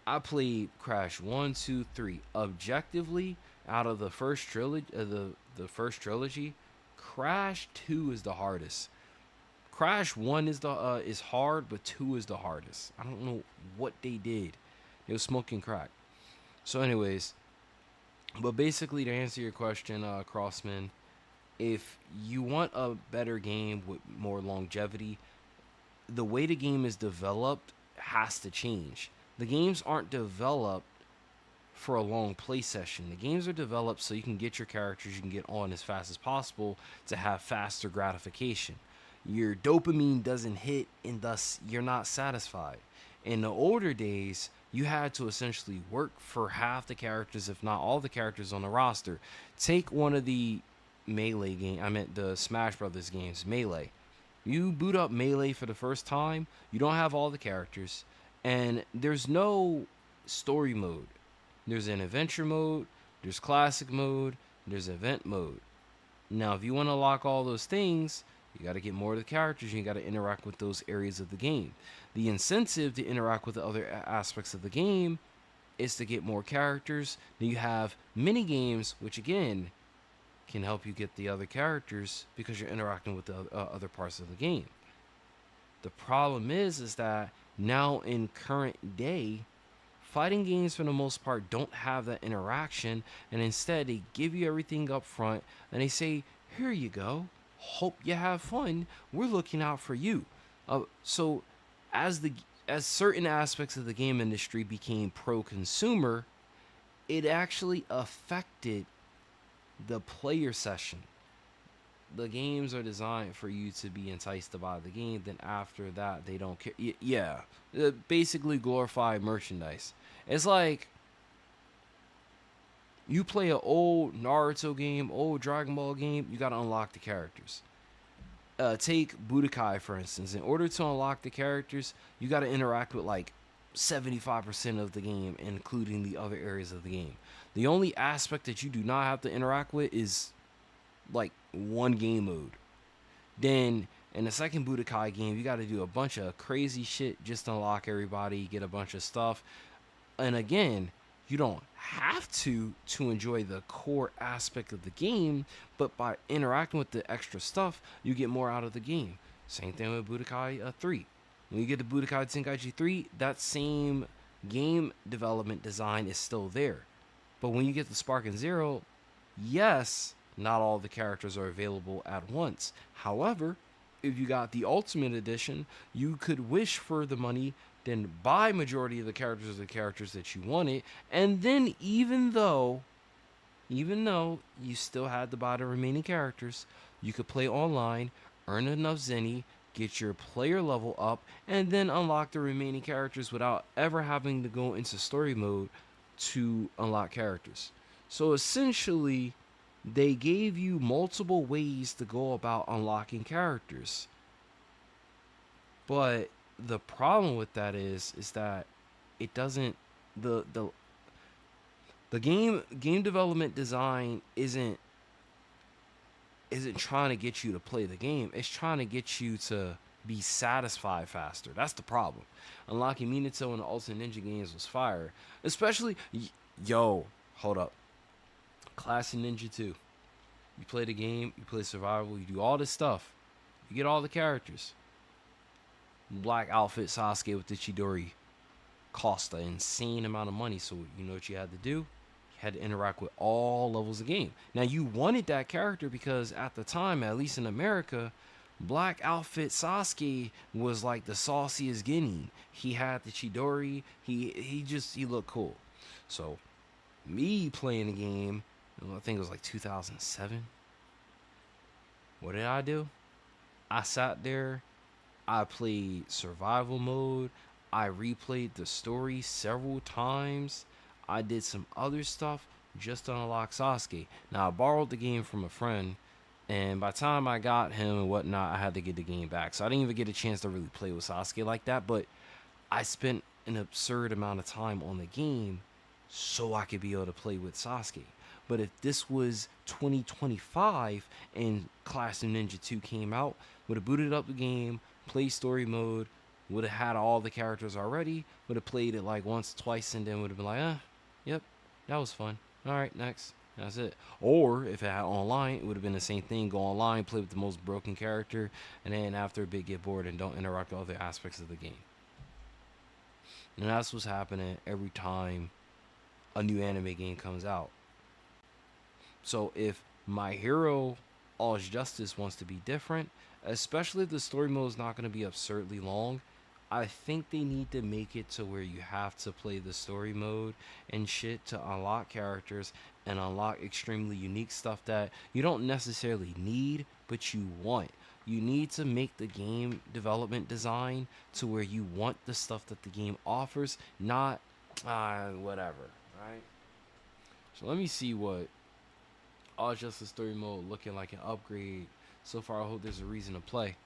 I played Crash 1, 2, 3. Objectively, out of the first trilogy, the first trilogy, Crash 2 is the hardest. Crash 1 is hard, but 2 is the hardest. I don't know what they did. They was smoking crack. So, anyways, but basically to answer your question, Crossman, if you want a better game with more longevity, the way the game is developed has to change. The games aren't developed for a long play session. The games are developed so you can get your characters, you can get on as fast as possible to have faster gratification. Your dopamine doesn't hit and thus you're not satisfied. In the older days, you had to essentially work for half the characters, if not all the characters on the roster. Take one of the Melee game, I meant the Smash Brothers games, Melee. You boot up Melee for the first time, you don't have all the characters, and there's no story mode. There's an adventure mode, there's classic mode, there's event mode. Now, if you want to unlock all those things, you got to get more of the characters, and you got to interact with those areas of the game. The incentive to interact with the other aspects of the game is to get more characters. Then you have mini games, which again can help you get the other characters because you're interacting with the other parts of the game. The problem is that now in current day, fighting games for the most part don't have that interaction, and instead they give you everything up front and they say, here you go, hope you have fun, we're looking out for you. So as certain aspects of the game industry became pro-consumer, it actually affected the player session. The games are designed for you to be enticed to buy the game, then after that they don't care. Yeah, basically glorified merchandise. It's like you play an old Naruto game, old Dragon Ball game, you gotta unlock the characters. Take Budokai for instance. In order to unlock the characters, you gotta interact with like 75% of the game, including the other areas of the game. The only aspect that you do not have to interact with is like one game mode. Then in the second Budokai game, you got to do a bunch of crazy shit just to unlock everybody, get a bunch of stuff. And again, you don't have to enjoy the core aspect of the game, but by interacting with the extra stuff, you get more out of the game. Same thing with Budokai 3. When you get to Budokai Tenkaichi 3, that same game development design is still there. But when you get to Sparking Zero, yes, not all the characters are available at once. However, if you got the Ultimate Edition, you could wish for the money, then buy majority of the characters that you wanted, and then even though you still had to buy the remaining characters, you could play online, earn enough zenny, get your player level up, and then unlock the remaining characters without ever having to go into story mode to unlock characters. So essentially, they gave you multiple ways to go about unlocking characters. But the problem with that is that it doesn't the game development design isn't trying to get you to play the game. It's trying to get you to be satisfied faster. That's the problem. Unlocking Minato in the Ultimate Ninja games was fire. Especially, yo, hold up. Classic Ninja 2. You play the game, you play survival, you do all this stuff. You get all the characters. Black outfit Sasuke with the Chidori cost an insane amount of money. So you know what you had to do? You had to interact with all levels of game. Now you wanted that character because at the time, at least in America, Black outfit Sasuke was like the sauciest guinea. He had the Chidori. He looked cool. So me playing the game, I think it was like 2007. What did I do? I sat there. I played survival mode. I replayed the story several times. I did some other stuff just to unlock Sasuke. Now I borrowed the game from a friend, and by the time I got him and whatnot, I had to get the game back. So I didn't even get a chance to really play with Sasuke like that, but I spent an absurd amount of time on the game so I could be able to play with Sasuke. But if this was 2025 and Classic Ninja 2 came out, would have booted up the game, played story mode, would have had all the characters already, would have played it like once, twice, and then would have been like, yep, that was fun. All right, next. That's it. Or if it had online, it would have been the same thing. Go online, play with the most broken character, and then after a bit get bored and don't interact with other aspects of the game. And that's what's happening every time a new anime game comes out. So if My Hero All's Justice wants to be different, especially if the story mode is not going to be absurdly long, I think they need to make it to where you have to play the story mode and shit to unlock characters and unlock extremely unique stuff that you don't necessarily need, but you want. You need to make the game development design to where you want the stuff that the game offers, not whatever, right? So let me see what All Justice Story Mode looking like an upgrade. So far, I hope there's a reason to play.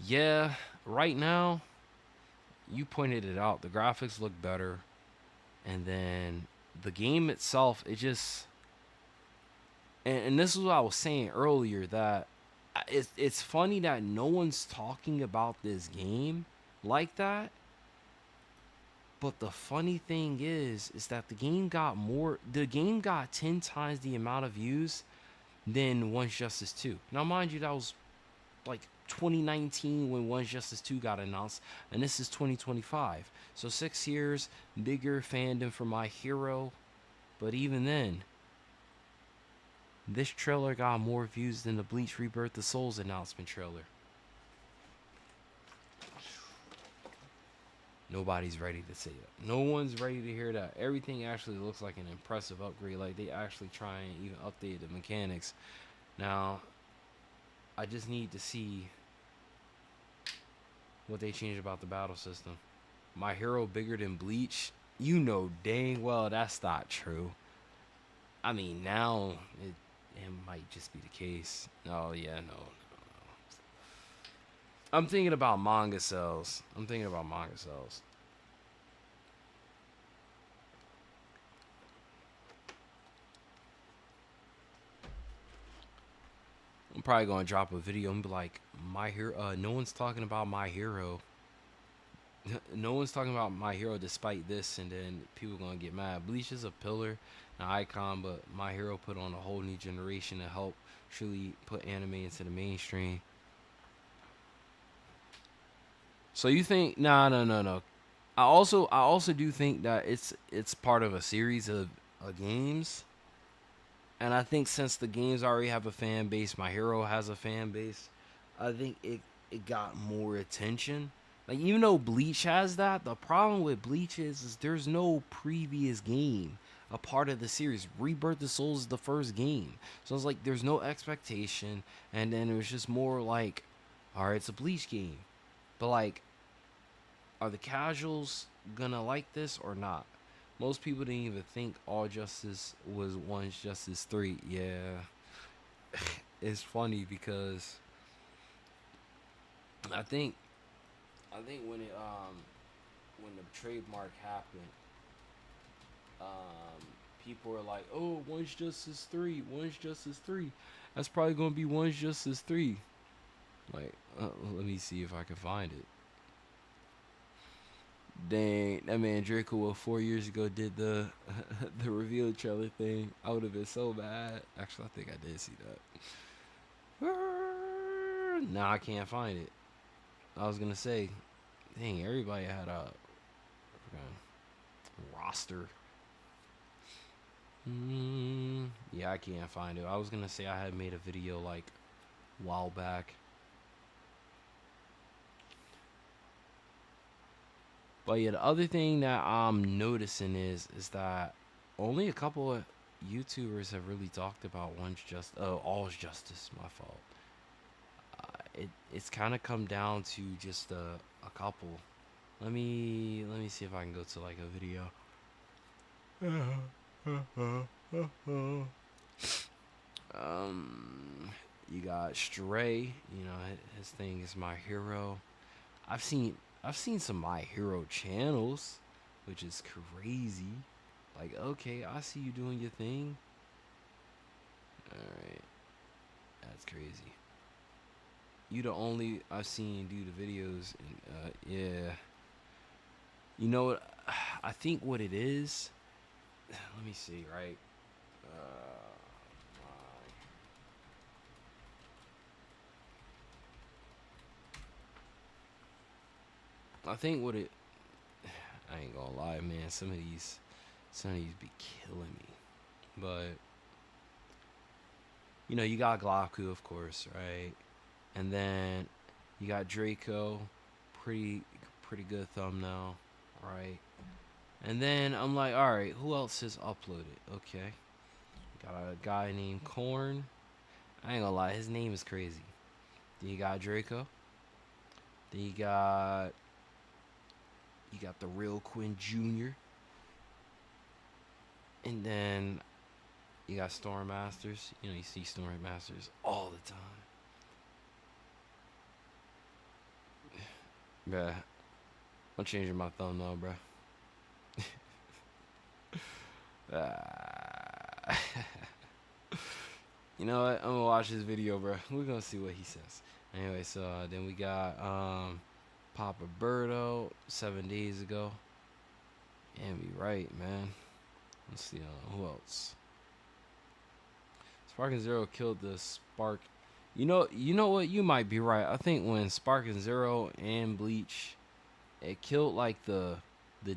Yeah, right now, you pointed it out. The graphics look better. And then the game itself, it just... And this is what I was saying earlier, that it's funny that no one's talking about this game like that. But the funny thing is that the game got 10 times the amount of views than One's Justice 2. Now, mind you, that was like 2019 when One's Justice 2 got announced, and this is 2025. So 6 years, bigger fandom for My Hero. But even then, this trailer got more views than the Bleach Rebirth of Souls announcement trailer. Nobody's ready to say that. No one's ready to hear that. Everything actually looks like an impressive upgrade. Like, they actually try and even update the mechanics. Now, I just need to see what they changed about the battle system. My Hero bigger than Bleach? You know dang well that's not true. I mean, now it might just be the case. Oh, yeah, no. I'm thinking about manga sales. probably gonna drop a video and be like, My Hero. No one's talking about My Hero. No one's talking about My Hero despite this, and then people gonna get mad. Bleach is a pillar, an icon, but My Hero put on a whole new generation to help truly put anime into the mainstream. So you think? Nah, no. I also do think that it's part of a series of games, and I think since the games already have a fan base, My Hero has a fan base. I think it got more attention. Like even though Bleach has that, the problem with Bleach is there's no previous game a part of the series. Rebirth of Souls is the first game, so it's like there's no expectation, and then it was just more like, all right, it's a Bleach game, but like, are the casuals gonna like this or not? Most people didn't even think All Justice was One's Justice 3. Yeah, it's funny because I think when when the trademark happened, people were like, "Oh, One's Justice 3, One's Justice 3. That's probably gonna be One's Justice 3." Like, let me see if I can find it. Dang, that man Draco 4 years ago did the the reveal trailer thing. I would have been so mad. Actually, I think I did see that. Now I can't find it. I was gonna say, dang, everybody had a roster. Yeah, I can't find it. I was gonna say I had made a video like a while back. But yeah, the other thing that I'm noticing is that only a couple of YouTubers have really talked about All's Justice. My fault. It's kind of come down to just a couple. Let me see if I can go to like a video. You got Stray. You know, his thing is My Hero. I've seen some My Hero channels, which is crazy. Like, okay, I see you doing your thing. All right, that's crazy. You the only I've seen do the videos, and yeah. You know what? I think what it is. Let me see, right? I think what it. I ain't gonna lie, man. Some of these be killing me, but you know, you got Glocku, of course, right? And then you got Draco, pretty good thumbnail, right? And then I'm like, all right, who else has uploaded? Okay, got a guy named Korn. I ain't gonna lie, his name is crazy. Then you got Draco. Then you got the real Quinn Jr. And then you got Storm Masters. You know, you see Storm Masters all the time. Bruh, I'm changing my thumbnail, bruh. You know what? I'm gonna watch this video, bruh. We're gonna see what he says. Anyway, so then we got Papa Birdo 7 days ago. And we right, man. Let's see who else. Spark and Zero killed the Spark. You know what? You might be right. I think when Spark and Zero and Bleach, it killed like the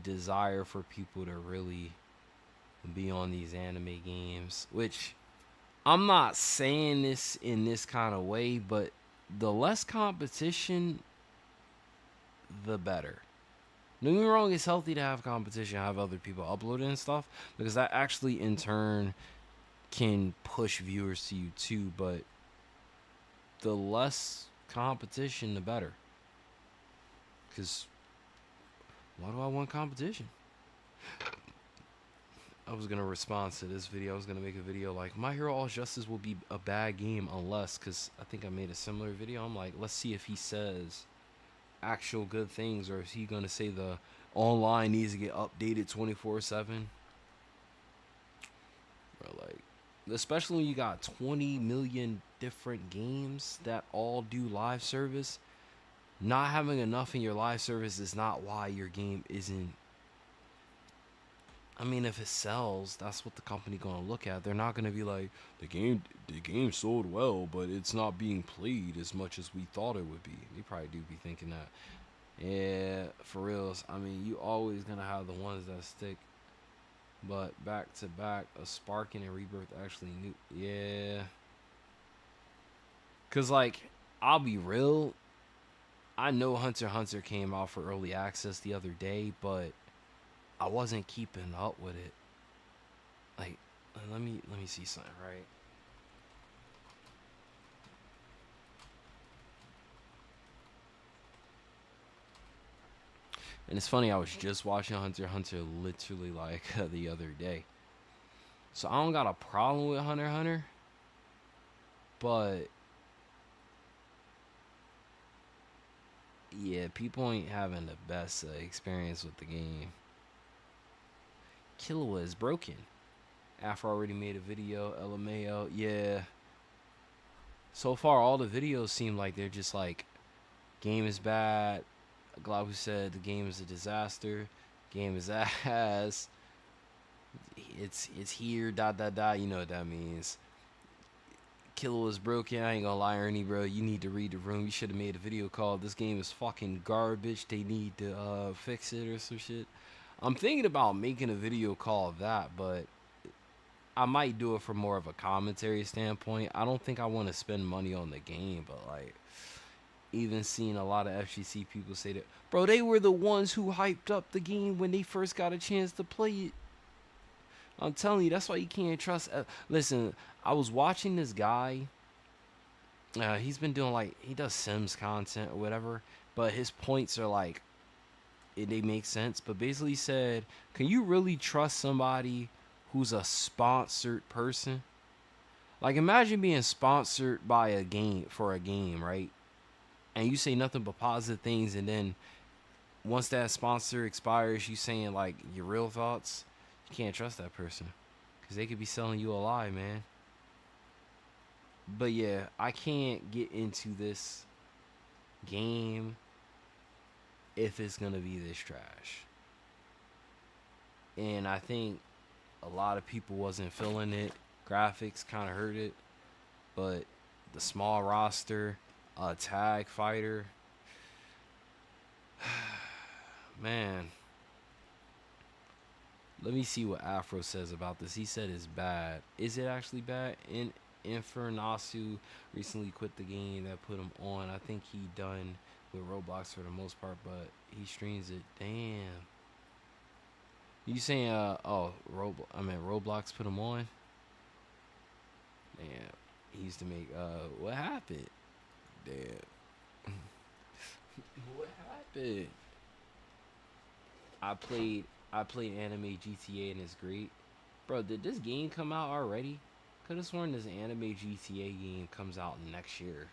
desire for people to really be on these anime games. Which I'm not saying this in this kind of way, but the less competition, the better. Don't get me wrong, it's healthy to have competition, have other people upload it and stuff, because that actually in turn can push viewers to you too, but the less competition, the better. Because why do I want competition? I was going to respond to this video. I was going to make a video like, My Hero All Justice will be a bad game unless, because I think I made a similar video. I'm like, let's see if he says actual good things, or is he going to say the online needs to get updated 24/7? Bro, like, especially when you got 20 million different games that all do live service. Not having enough in your live service is not why your game isn't. I mean, if it sells, that's what the company gonna look at. They're not gonna be like the game sold well, but it's not being played as much as we thought it would be. They probably do be thinking that. Yeah, for reals. I mean, you always gonna have the ones that stick, but back to back, a Sparking and Rebirth actually new. Yeah, cause like I'll be real. I know Hunter x Hunter came out for early access the other day, but I wasn't keeping up with it. Like, let me see something, right? And it's funny, I was just watching Hunter x Hunter literally like the other day. So I don't got a problem with Hunter x Hunter, but yeah, people ain't having the best experience with the game. Killua is broken. Afro already made a video. LMAO, yeah. So far, all the videos seem like they're just like, game is bad. Glaubu said the game is a disaster. Game is ass. It's here. Dot dot dot. You know what that means. Killua is broken. I ain't gonna lie, Ernie, bro. You need to read the room. You should have made a video called "This game is fucking garbage. They need to fix it" or some shit. I'm thinking about making a video called that, but I might do it from more of a commentary standpoint. I don't think I want to spend money on the game, but like, even seeing a lot of FGC people say that, bro, they were the ones who hyped up the game when they first got a chance to play it. I'm telling you, that's why you can't trust. Listen, I was watching this guy. He's been doing like, he does Sims content or whatever, but his points are like, they make sense. But basically said, can you really trust somebody who's a sponsored person? Like, imagine being sponsored by a game for a game, right? And you say nothing but positive things, and then once that sponsor expires, you saying like your real thoughts. You can't trust that person because they could be selling you a lie, man. But yeah, I can't get into this game if it's gonna be this trash. And I think a lot of people wasn't feeling it. Graphics kind of hurt it, but the small roster, tag fighter, man. Let me see what Afro says about this. He said it's bad. Is it actually bad? Infernasu recently quit the game that put him on. I think he done with Roblox for the most part, but he streams it. Damn. You saying Roblox put him on? Damn. He used to make what happened? Damn. What happened? I played anime GTA and it's great. Bro, did this game come out already? Could have sworn this anime GTA game comes out next year.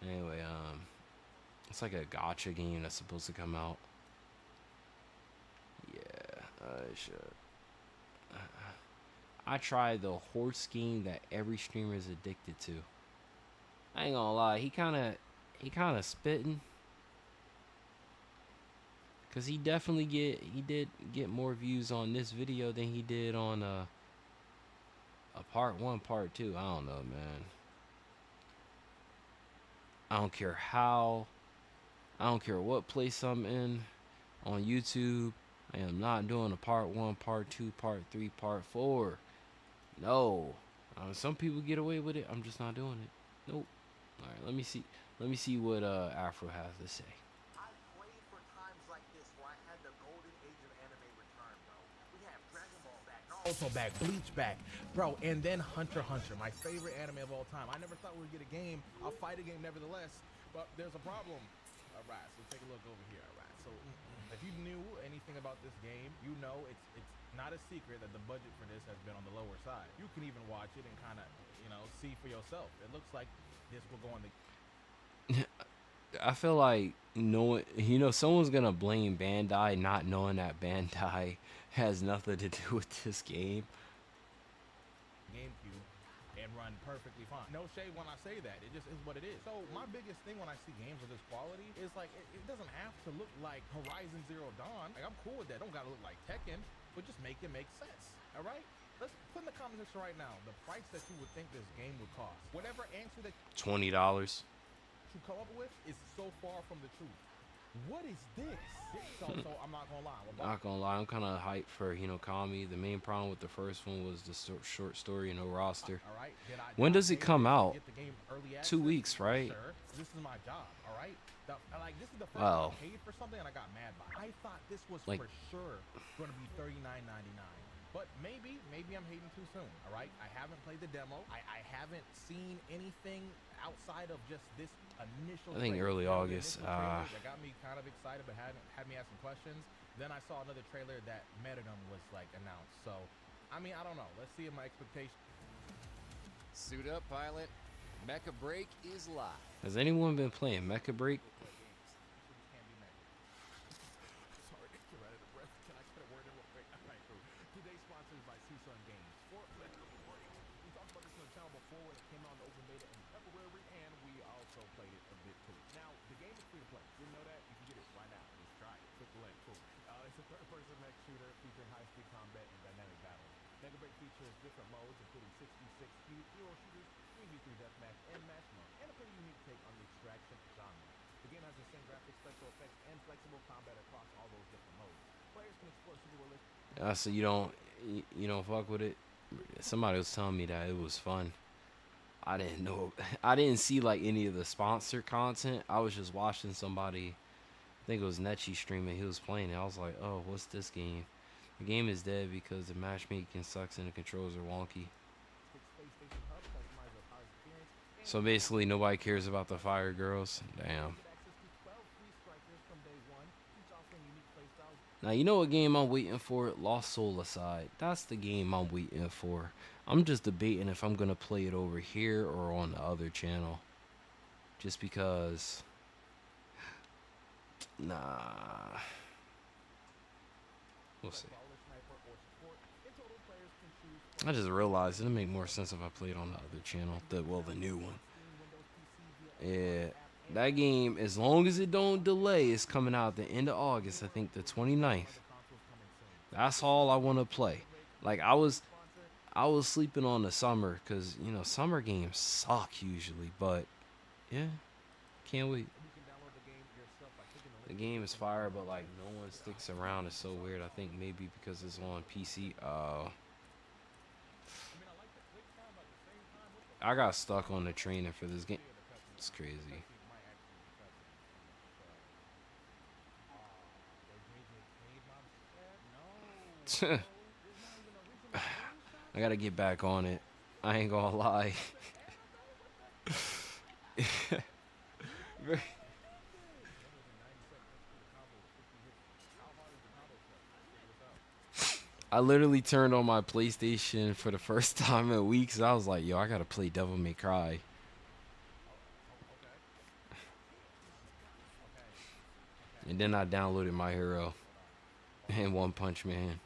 Anyway, it's like a gacha game that's supposed to come out. Yeah, should. I tried the horse game that every streamer is addicted to. I ain't gonna lie, he kinda spitting. Cause he did get more views on this video than he did on a part 1, part 2. I don't know, man. I don't care what place I'm in on YouTube. I am not doing a part 1, part 2, part 3, part 4. No. Some people get away with it. I'm just not doing it. Nope. All right, let me see what Afro has to say. Also back, Bleach back, bro, and then Hunter x Hunter, my favorite anime of all time. I never thought we would get a game. I'll fight a game nevertheless, but there's a problem. All right, so take a look over here. All right, so if you knew anything about this game, you know it's not a secret that the budget for this has been on the lower side. You can even watch it and kind of, see for yourself. It looks like this will go on the... I feel like someone's gonna blame Bandai not knowing that Bandai has nothing to do with this game. GameCube and run perfectly fine. No shade when I say that. It just is what it is. So my biggest thing when I see games of this quality is like it doesn't have to look like Horizon Zero Dawn. Like I'm cool with that. Don't gotta look like Tekken, but just make it make sense. All right. Let's put in the comment section right now the price that you would think this game would cost. Whatever answer that $20. you come up with is so far from the truth. What is this? So I'm not gonna lie. Not gonna lie, I'm kind of hyped for Kami. The main problem with the first one was the short story and no roster. All right. When does it come out? Get the game early 2 weeks, access? right? Sir, this is my job. All right. Like this is the first Wow. time I paid for something and I got mad by it. I thought this was Like- for sure going to be $39.99. But maybe I'm hating too soon. All right. I haven't played the demo. I haven't seen anything outside of just this initial. I think trailer. early You know, the August, initial trailer that got me kind of excited, but had me asking questions. Then I saw another trailer that Metadom was like announced. So, I mean, I don't know. Let's see if my expectations. Suit up, pilot. Mecha Break is live. Has anyone been playing Mecha Break? Can't be met. Sorry, get right out of breath. Can I get a word in real quick? All right, cool. Today's sponsored by Susun Games. For Mecha Break. We talked about this on the channel before when it came out in open beta in February, and we also played it a bit too. Now, the game is free to play. Didn't know that? You can get it right now. Just try it. Click the link. Cool. It's a third-person mech shooter featuring high-speed combat and dynamic battles. Mega Break features different modes, including 6v6 hero shooters, 3v3 deathmatch, and match mode, and a pretty unique take on the extraction genre. The game has the same graphics, special effects, and flexible combat across all those different modes. Players can explore super realistic. So you don't fuck with it. Somebody was telling me that it was fun. I didn't know. I didn't see like any of the sponsored content. I was just watching somebody. I think it was Netchi streaming. He was playing it. I was like, oh, what's this game? The game is dead because the matchmaking sucks and the controls are wonky. So basically, nobody cares about the Fire Girls. Damn. Now, you know what game I'm waiting for? Lost Soul Aside. That's the game I'm waiting for. I'm just debating if I'm going to play it over here or on the other channel. Just because... Nah. We'll see. I just realized it'll make more sense if I play it on the other channel. The new one. Yeah. That game, as long as it don't delay, is coming out at the end of August. I think the 29th. That's all I want to play. Like, I was sleeping on the summer because, you know, summer games suck usually. But, yeah. Can't wait. The game is fire, but, like, no one sticks around. It's so weird. I think maybe because it's on PC. I got stuck on the training for this game. It's crazy. I gotta get back on it. I ain't gonna lie. I literally turned on my PlayStation for the first time in weeks. I was like, yo, I gotta play Devil May Cry. And then I downloaded My Hero and One Punch Man.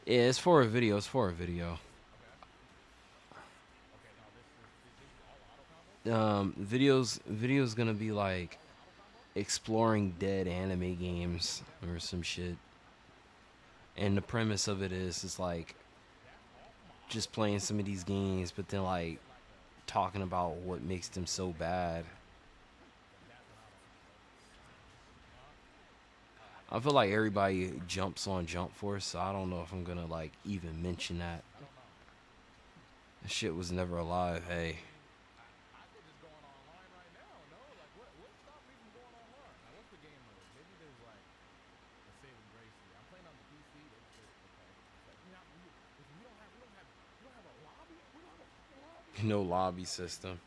Yeah, it's for a video. It's for a video. Video's gonna be like exploring dead anime games or some shit. And the premise of it is it's like just playing some of these games, but then like talking about what makes them so bad. I feel like everybody jumps on Jump Force, so I don't know if I'm gonna like even mention that. That shit was never alive, hey. No lobby system.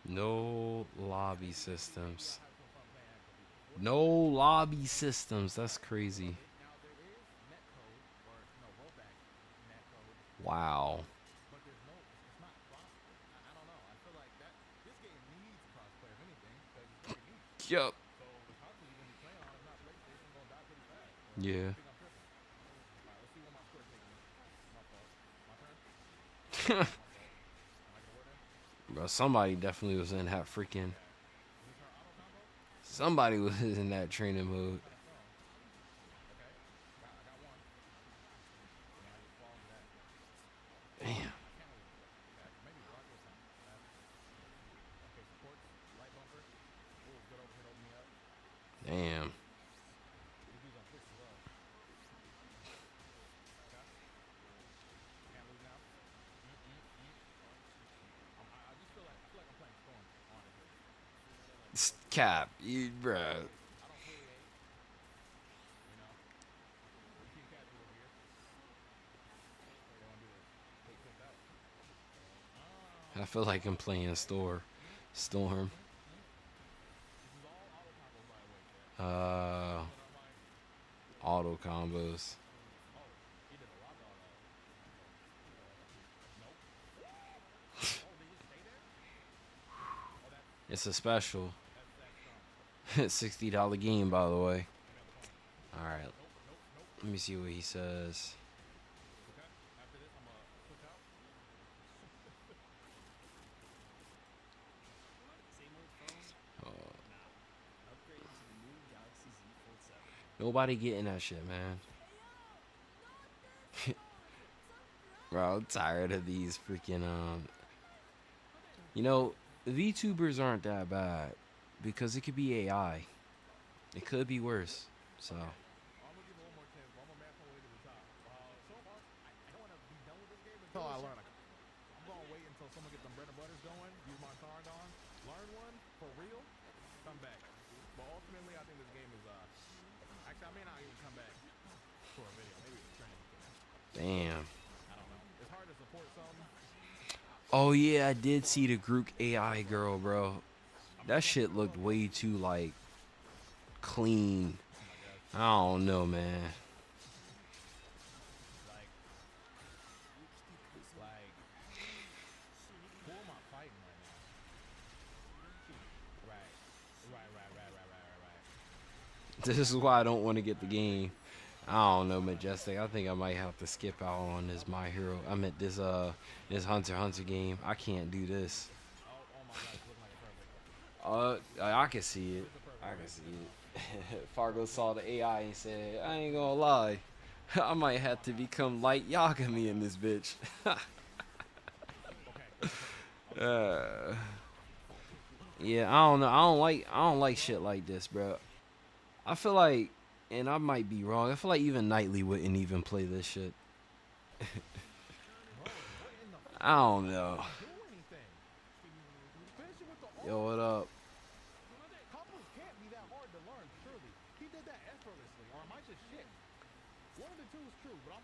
No lobby systems. No lobby systems. That's crazy. Wow. but there's no, it's not cross. I don't know. I feel like that this game needs crossplay if anything because it's very niche. Yup. So the console you're gonna be playing on is not PlayStation, gonna die pretty fast. Or Yeah. I think I'm tripping. All right, let's see what my score taking me. My fault. My turn. My fault. Am I gonna word in? Bro, somebody definitely was in that freaking. Yeah. Is this her auto combo? Somebody was in that training mode. Kind of so. Okay. I got one. You know, I just fall into that. Damn. I can't really. Yeah, maybe block or something. Okay, supports. Light bumper. Ooh, good overhead, open me up. Damn. These dudes on Twitch as well. Okay. Can't lose now. I just feel like I'm playing Storm, honestly. Cap, you, bro. I don't fully hate, you know. We team casual over here. They want to do this. Take this out. I feel like I'm playing Storm. This is all auto combos, by the way, chat. Uh, But I'm like, auto combos. oh, he did a lock on nope. Oh, they just stay there? Oh, It's a special. that's strong. $60 game, by the way. I got the phone. All right. Nope. Let me see what he says. Okay. After this, I'm gonna switch out. Nobody getting that shit, man. Bro, I'm tired of these freaking You know, VTubers aren't that bad because it could be AI. It could be worse. So I'm gonna give it one more chance. One more match on the way to the top. So far, I don't want to be done with this game until I learn. I'm gonna wait until someone get them bread and butters going. Use my card on. Learn one for real. Come back. But ultimately, I think this game is actually, I may not even come back for a video. Maybe it's training. damn. I don't know. It's hard to support some. Oh yeah, I did see the Grook AI girl, bro. That shit looked way too like clean. I don't know, man. Like, who am I fighting right now? Right. This is why I don't want to get the game. I don't know, Majestic. I think I might have to skip out on this My Hero. I meant this this Hunter x Hunter game. I can't do this. Oh my God, it's looking like a perfect. I can see it. I can see it. Fargo saw the AI and said, I ain't gonna lie. I might have to become Light Yagami in this bitch. Yeah, I don't know. I don't like shit like this, bro. I feel like, and I might be wrong, I feel like even Knightley wouldn't even play this shit. I don't know. Do anything. Finish it with the Yo, what up? combos can't be that hard to learn, surely. He did that effortlessly, or am I just shit? One of the two is true, but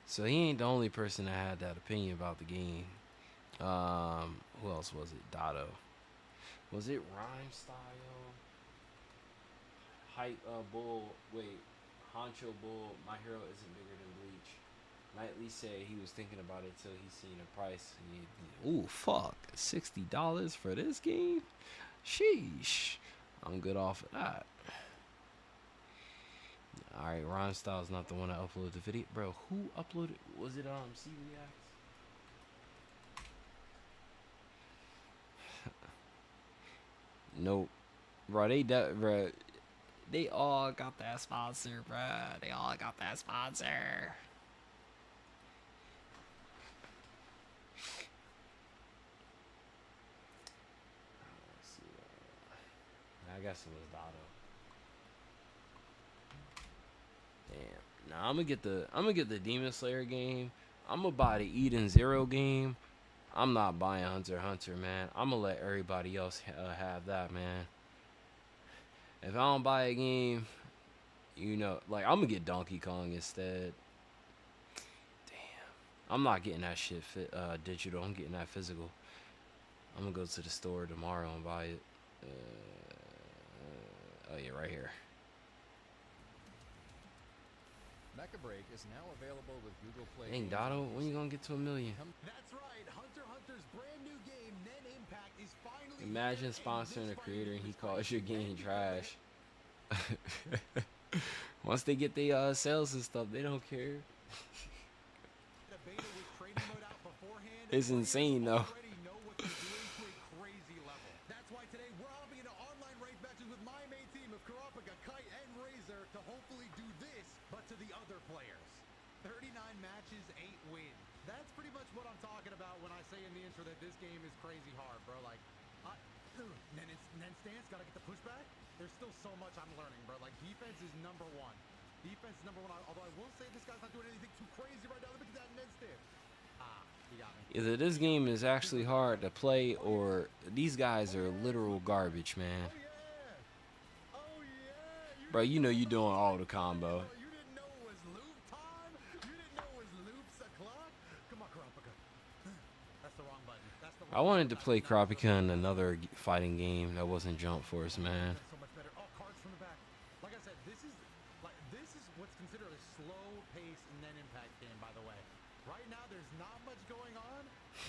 So he ain't the only person that had that opinion about the game. Who else was it? Dotto. Was it Rhyme Style? Hype Bull. Wait, Honcho Bull. My Hero isn't bigger than Bleach. Knightley said he was thinking about it till he seen the price. Ooh, fuck, $60 for this game? Sheesh. I'm good off of that. All right, Rhyme Style's not the one that uploaded the video, bro. Who uploaded? Was it C Reacts? Nope, bro. Bro. They all got that sponsor, bro. They all got that sponsor. Let's see. I guess it was Dotto. Damn. Now I'm gonna get the Demon Slayer game. I'm gonna buy the Eden Zero game. I'm not buying Hunter x Hunter, man. I'm gonna let everybody else have that, man. If I don't buy a game, you know, like I'm gonna get Donkey Kong instead. Damn. I'm not getting that shit digital. I'm getting that physical. I'm gonna go to the store tomorrow and buy it. Oh yeah, right here. Mecha Mecha Break is now available with Google Play. Dang, games Dotto, on when you gonna get to 1,000,000? That's right. Hunter x Hunter's brand new game, Nen Impact, is finally Imagine here, and sponsoring this a creator and he fighting calls your game game trash. Once they get the sales and stuff, they don't care. the beta with trading mode out beforehand, It's players insane, though. already know what they're doing to a crazy level. That's why today we're hopping into online raid matches with my main team of Kurapika, Kite, and Razor to hopefully do this, but to the other players. 39 matches, 8 wins. That's pretty much what I'm talking about when I say in the intro that this game is crazy hard, bro. Like, Nen stance, gotta get the pushback. There's still so much I'm learning, bro. Like, defense is number one. Defense is number one. Although I will say this guy's not doing anything too crazy right now. Look at that Nen stance. He got me. Either this game is actually hard to play or these guys are literal garbage, man. Oh, yeah. Oh, yeah. Bro, you know you doing all the combo. You didn't know it was loop time? You didn't know it was loops o'clock? Come on, Kurapika. That's the wrong button. That's the wrong I wanted to button. play Kropika in another fighting game that wasn't Jump Force, man. So much better. Oh, cards from the back. Like I said, this is what's considered a slow pace Nen Impact game, by the way. Right now, there's not much going on.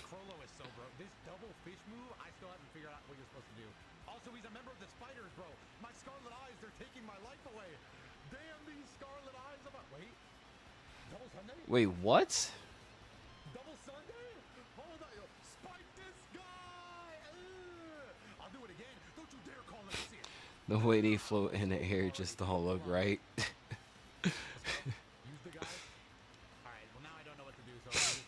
Krollo is so broke. This double fish move, I still haven't figured out what you're supposed to do. Also, he's a member of the Spiders, bro. My Scarlet Eyes, they're taking my life away. Damn these Scarlet Eyes. Wait. Double Sunday? Wait, what? Double Sunday? Hold on. Yo. Spike this guy. Ugh. I'll do it again. Don't you dare call it a The way they float in the air just don't look right. Use the guys. All right. Well, now I don't know what to do. So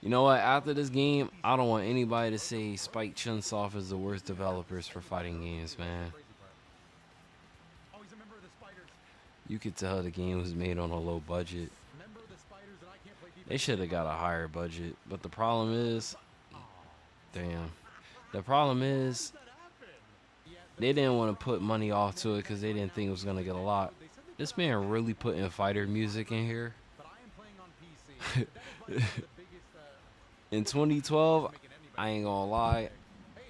You know what? After this game, I don't want anybody to say Spike Chunsoft is the worst developers for fighting games, man. crazy part. Oh, he's a member of the Spiders. You could tell the game was made on a low budget. Member of the Spiders, and I can't play defense. They should have got a higher budget. But the problem is, damn. The problem is, That happened. Yeah, they didn't want to put money off to it because they didn't think it was going to get a lot. This man really putting fighter music in here. but I am playing on PC. That is like one of the biggest. In 2012, I ain't gonna lie,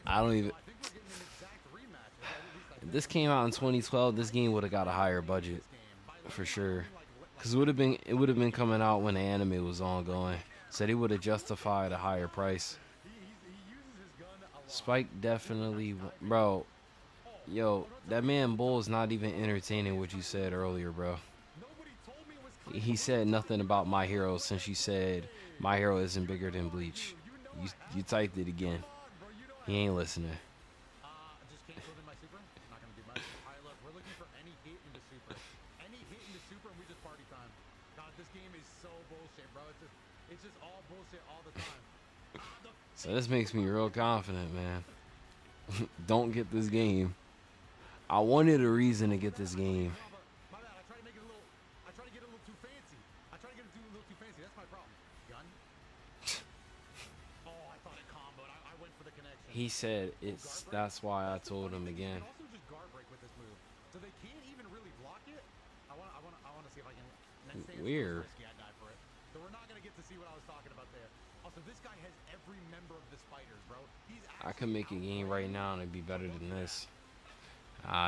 I don't even. I think we're getting an exact rematch. Or at least I If this came out in 2012, this game would have got a higher budget, for sure. Cause it would have been coming out when the anime was ongoing, so they would have justified a higher price. he uses his gun a lot. Spike definitely, bro. Yo, that man Bull is not even entertaining what you said earlier, bro. Nobody told me it was He said nothing about My Hero since you said My Hero isn't bigger than Bleach. You typed it again. He ain't listening. Just cancel in my super. Not gonna do much. All right, look, we're looking for any hit into super. Any hit into super, and we just party time. God, this game is so bullshit, bro. It's just all bullshit all the time. So this makes me real confident, man. Don't get this game. I wanted a reason to get this game. My bad. I try to make it a little. I try to get it a little too fancy. I try to get it a little too fancy. That's my problem. Gun. Oh, I thought it comboed. I went for the connection. He said it's. That's why I told him again. You can also just guard break with this move, so they can't even really block it. I want to see if I can. Next stance Weird. is risky, I die for it. So we're not gonna get to see what I was talking about there. Also, this guy has every member of the Spiders, bro. He's I could make a game right now and it'd be better than this.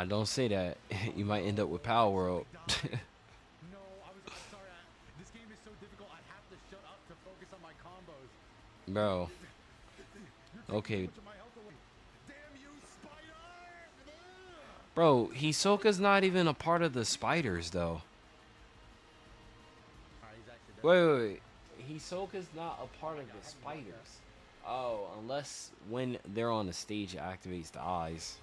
Don't say that. You might end up with Power World. No, I'm sorry. This game is so difficult. I have to shut up to focus on my combos. Bro. Okay. Much of my health away. Damn you, Spider! Bro, Hisoka's not even a part of the Spiders, though. Alright, he's actually dead. Wait. Hisoka's not a part of the Spiders. Oh, unless when they're on the stage, it activates the eyes.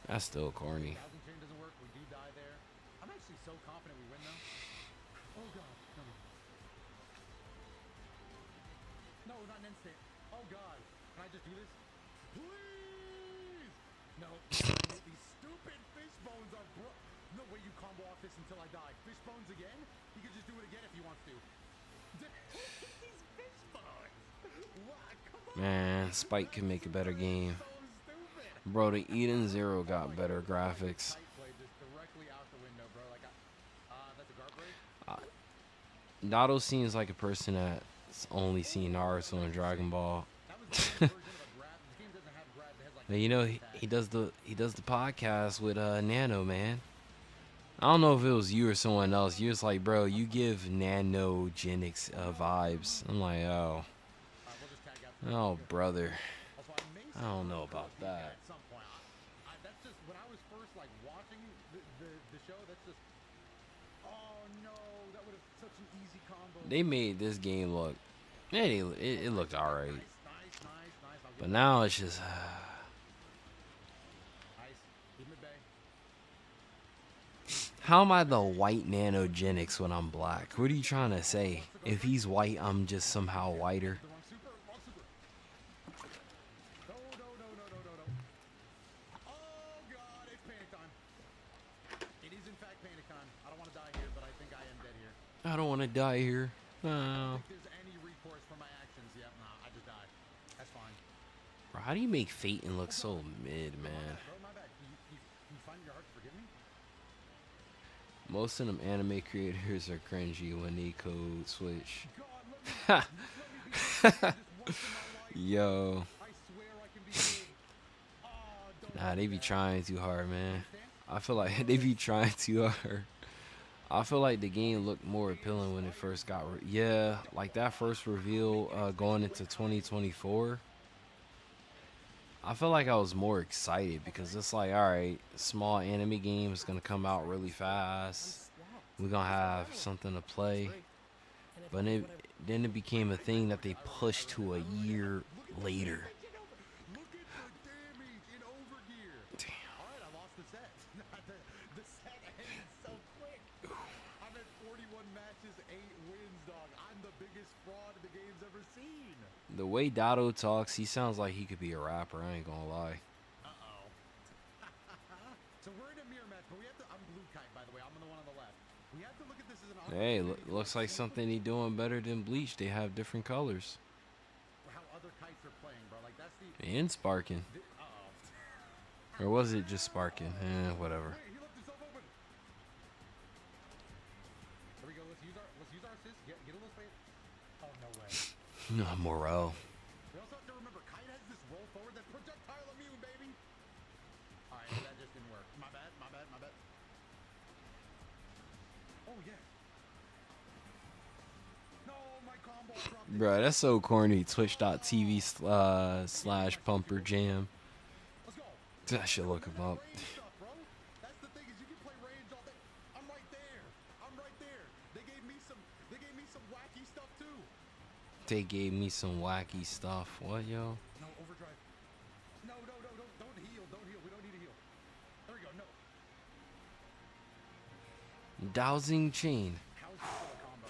That's still corny. Thousand chain doesn't work. We do die there. I'm actually so confident we win though. Oh god. No, not an instant. Oh god. Can I just do this? Please! No. These stupid fish bones are no way you combo off this until I die. Fish bones again? He could just do it again if he wants to. These fish bones! What? Come on! Man, Spike can make a better game. So stupid! Bro, the Eden Zero got better graphics. Kite blade just directly out the window, bro. Like, that's a guard break? Naruto seems like a person that's only seen Naruto and Dragon Ball. That was the version of a grab. This game doesn't have grab. It has like But you know, he does the podcast with Nano, man. I don't know if it was you or someone else. You was like, bro, you give nanogenics vibes. I'm like, oh, We'll just tag out the oh, brother. Also, I may I see don't know Bruno about Trophy that. at some point. That's just when I was first like watching the show. That's just. Oh no, that would have such an easy combo. They made this game look, it looked alright. Nice. I'll But give it now it's just, nice. Keep it bay. how am I the white nanogenics when I'm black? What are you trying to say? If he's white, I'm just somehow whiter. The wrong super. Wrong super. No. Oh god, it's panic time. It is in fact panic time. I don't want to die here, but I think I am dead here. I don't want to die here. I No. don't think there's any recourse for my actions. Yep, nah, I just died. That's fine. Bro, how do you make Phaeton look so mid, man? Bro, my bad. Can you find your heart to forgive me? Most of them anime creators are cringy when they code switch. God, let me be this once in my life. Yo. I swear I can be good. Oh, don't Nah, do they be that. trying too hard, man. Understand? I feel like they be trying too hard. I feel like the game looked more appealing when it first got yeah, like that first reveal going into 2024. I feel like I was more excited because it's like, all right, small anime game is gonna come out really fast. We're gonna have something to play, but then it became a thing that they pushed to a year later. Look at the damage in overgear. Damn. All right, I lost the set. the set ends so quick. I'm at 41 matches, 8 wins, dog. I'm the biggest fraud the game's ever seen. The way Dado talks, he sounds like he could be a rapper. I ain't gonna lie. Uh-oh. So we're in a mirror match, but we have to. I'm Blue Kite, by the way. I'm the one on the left. We have to look at this as an Hey, opportunity to looks like something he doing better than Bleach. They have different colors how other kites are playing, bro. Like that's the. and sparking, Uh-oh. or was it just sparking? Whatever. Wait, he left himself open. Here we go. Let's use our assist. Get a little space. Oh no way. Morel. We also have to remember, Kite has this roll forward that projectile immune, baby. All right, that just didn't work. My bad. Oh yeah. No, my combo dropped. Bro, that's so corny. Twitch.tv slash Pumper Jam. Let's go. I should look him up. Range stuff, bro. That's the thing is you can play range all day. I'm right there. They gave me some wacky stuff too. They gave me some wacky stuff. What, yo? No overdrive. No, don't heal. We don't need to heal. There we go. No. Dowsing chain. How is this a combo?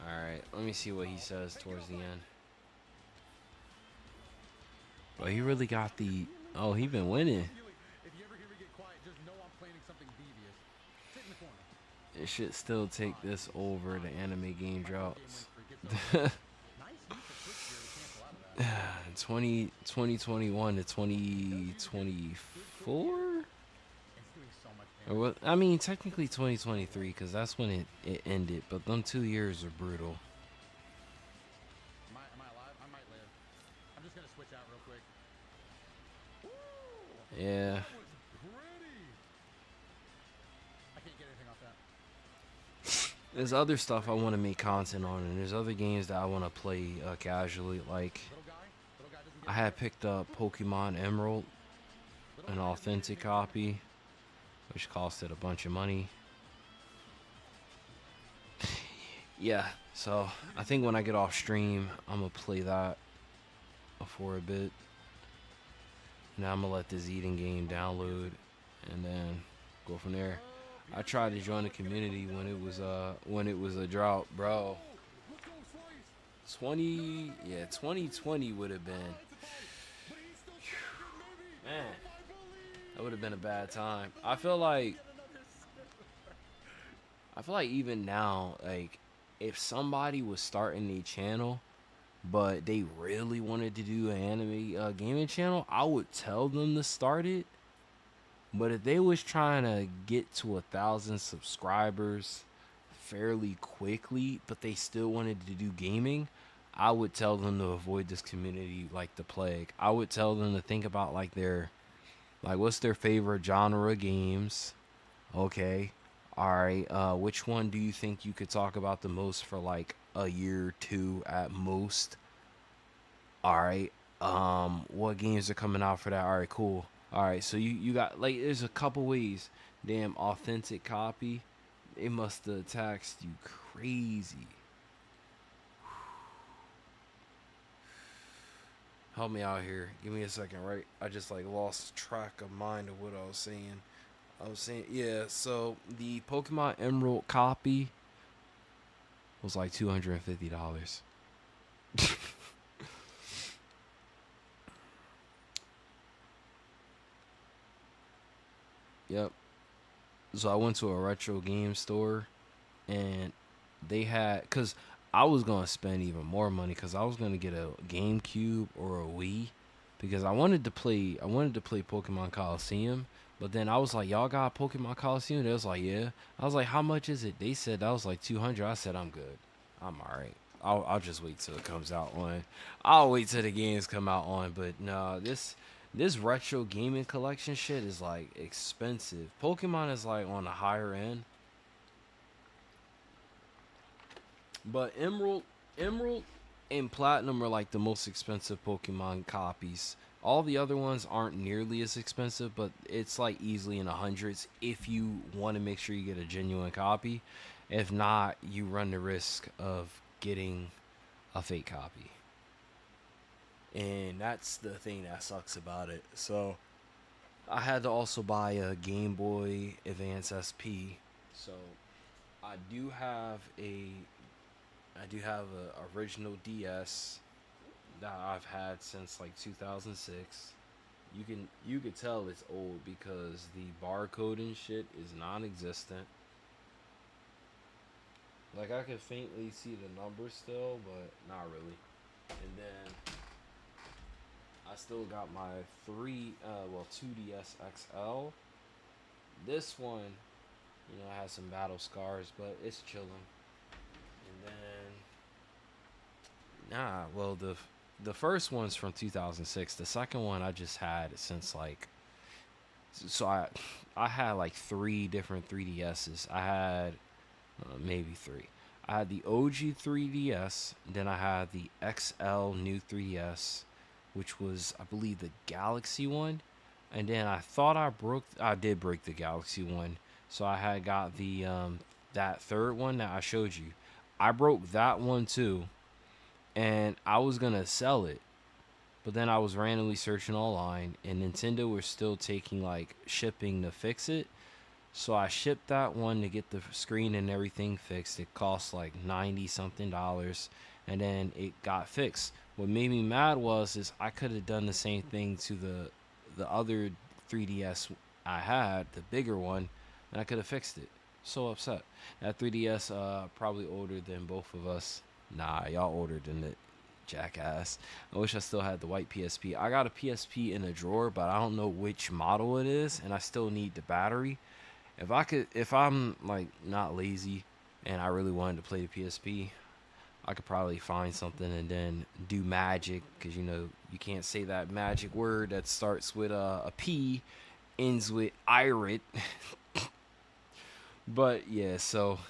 Alright, let me see what he says towards the end. Bro, he really got the... Oh, he been winning. If you ever hear me get quiet, just know I'm planning something devious. Sit in the corner. It should still take this over the anime game droughts. Nice use of switch gear to cancel out of that. 2021 to 2024? It's doing so much Or damage. what? I mean, technically 2023, because that's when it ended. But them 2 years are brutal. Am I alive? I might live. I'm just gonna switch out real quick. Woo! Yeah. That was pretty. I can't get anything off that. There's other stuff I want to make content on, and there's other games that I want to play casually. Like, Little guy doesn't get I had picked up Pokemon Emerald, an authentic copy, which costed a bunch of money. Yeah, so I think when I get off stream, I'm gonna play that for a bit. Now I'm gonna let this eating game download, and then go from there. I tried to join the community when it was a drought, bro. 2020 would have been, man, that would have been a bad time. I feel like even now, like, if somebody was starting a channel, but they really wanted to do an anime gaming channel, I would tell them to start it. But if they was trying to get to 1,000 subscribers fairly quickly, but they still wanted to do gaming, I would tell them to avoid this community like the plague. I would tell them to think about like their Like, what's their favorite genre of games? Okay. All right. Which one do you think you could talk about the most for like a year or two at most? All right. What games are coming out for that? All right, cool. All right, so you got like there's a couple ways. Damn, authentic copy. It must have taxed you crazy. Help me out here. Give me a second, right? I just like lost track of mind of what I was saying. Yeah, so the Pokemon Emerald copy was like $250. Yep. So I went to a retro game store and they had, cause I was gonna spend even more money because I was gonna get a GameCube or a Wii because I wanted to play Pokemon Coliseum, but then I was like, y'all got Pokemon Coliseum? They was like, yeah. I was like, how much is it? They said that was like 200. I said, I'm good. I'm all right. I'll just wait till it comes out on. I'll wait till the games come out on. But no, this retro gaming collection shit is like expensive. Pokemon is like on the higher end. But Emerald and Platinum are like the most expensive Pokemon copies. All the other ones aren't nearly as expensive, but it's like easily in the hundreds if you want to make sure you get a genuine copy. If not, you run the risk of getting a fake copy. And that's the thing that sucks about it. So I had to also buy a Game Boy Advance SP. So I do have a original DS that I've had since like 2006. You could tell it's old because the barcode and shit is non-existent. Like I could faintly see the numbers still, but not really. And then I still got my 2DS XL. This one, has some battle scars, but it's chilling. And then, the first one's from 2006. The second one I just had since like, so I had like 3 different 3DSs. I had maybe 3. I had the OG 3DS, then I had the XL new 3DS, which was I believe the Galaxy one, and then I did break the Galaxy one, so I had got the that third one that I showed you. I broke that one too, and I was gonna sell it, but then I was randomly searching online, and Nintendo was still taking like shipping to fix it. So I shipped that one to get the screen and everything fixed. It cost like 90 something dollars, and then it got fixed. What made me mad is I could have done the same thing to the other 3DS I had, the bigger one, and I could have fixed it. So upset. That 3DS probably older than both of us. Nah, y'all older than it, jackass. I wish I still had the white PSP. I got a PSP in a drawer, but I don't know which model it is, and I still need the battery. If I'm like not lazy and I really wanted to play the PSP, I could probably find something and then do magic, because you can't say that magic word that starts with a P, ends with Irit. But yeah, so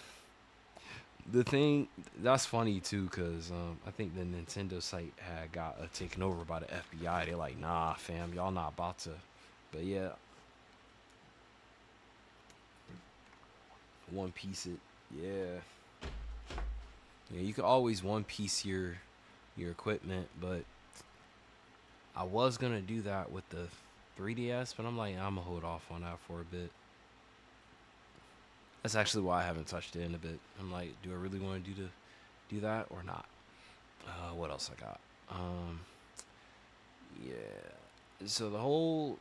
the thing that's funny too, because I think the Nintendo site had got taken over by the FBI. They're like, nah, fam, y'all not about to. But yeah. One Piece it, yeah. You can always One Piece your equipment, but I was gonna do that with the 3DS, but I'm like, I'm gonna hold off on that for a bit. That's actually why I haven't touched it in a bit. I'm like, do I really want to do that or not? What else I got? Yeah. So Dotto.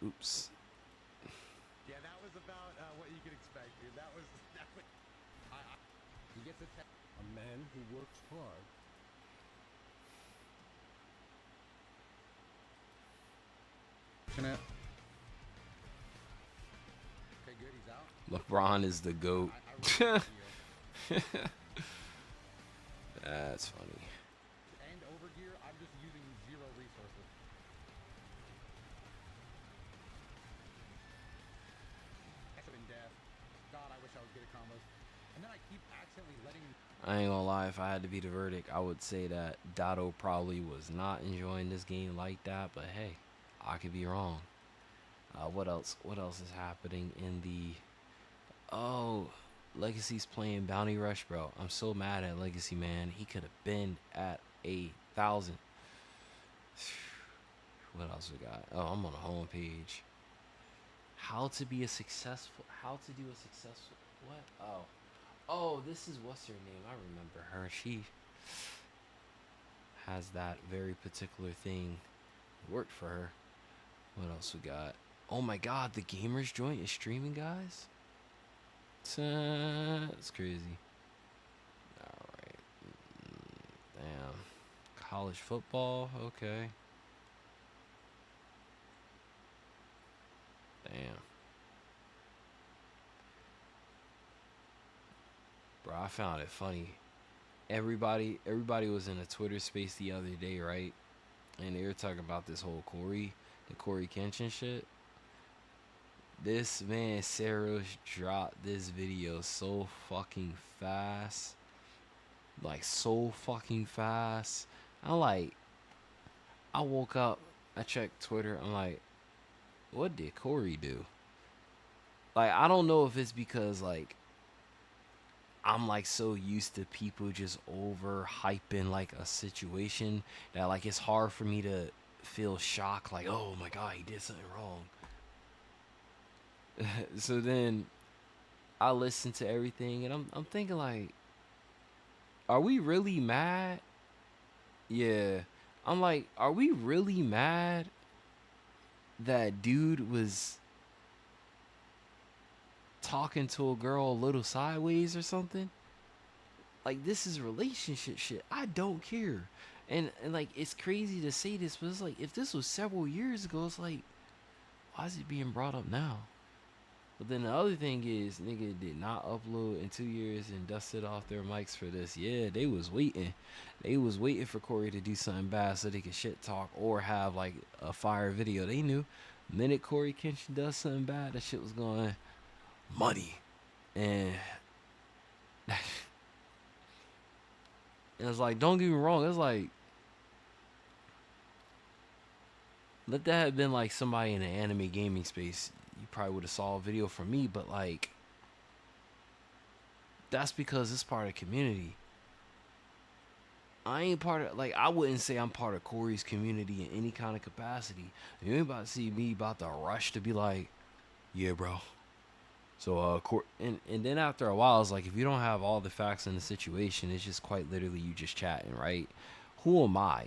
Oops. Yeah, that was about what you could expect, dude. That was he gets a man who works hard. Okay, good. He's out. LeBron is the GOAT. That's funny. And over gear, I'm just using 0 resources. get a combos. And then I keep accidentally letting. I ain't gonna lie, if I had to be the verdict, I would say that Dotto probably was not enjoying this game like that, but hey, I could be wrong. What else? What else is happening in the... Oh, Legacy's playing Bounty Rush, bro. I'm so mad at Legacy, man. He could have been at 1,000. What else we got? Oh, I'm on the home page. How to do a successful... What? Oh, this is what's her name. I remember her. She has that very particular thing. Worked for her. What else we got? Oh my god, the Gamers Joint is streaming, guys. It's crazy. Alright. Damn. College football, okay. Damn. Bro, I found it funny. Everybody was in a Twitter space the other day, right? And they were talking about this whole the Corey Kenshin shit. This man, Saros, dropped this video so fucking fast. Like, so fucking fast. I woke up, I checked Twitter, I'm like, what did Corey do? Like, I don't know if it's because, like, I'm like so used to people just over hyping like a situation that like it's hard for me to feel shocked, like, oh my god, he did something wrong. So then I listened to everything and I'm thinking like, are we really mad? Yeah. I'm like, are we really mad that dude was talking to a girl a little sideways or something? Like, this is relationship shit. I don't care. And like, it's crazy to say this, but it's like, if this was several years ago, it's like, why is it being brought up now? But then the other thing is, nigga did not upload in 2 years and dusted off their mics for this. Yeah, they was waiting. They was waiting for Corey to do something bad so they could shit talk or have like a fire video. They knew the minute Corey Kenshin does something bad, that shit was going money. And and it's like, don't get me wrong, it's like, let that have been like somebody in the anime gaming space, you probably would have saw a video from me, but like, that's because it's part of the community. I ain't part of, like, I wouldn't say I'm part of Corey's community in any kind of capacity. You ain't about to see me about to rush to be like, yeah, bro. So, and then after a while, it's like, if you don't have all the facts in the situation, it's just quite literally you just chatting, right? Who am I?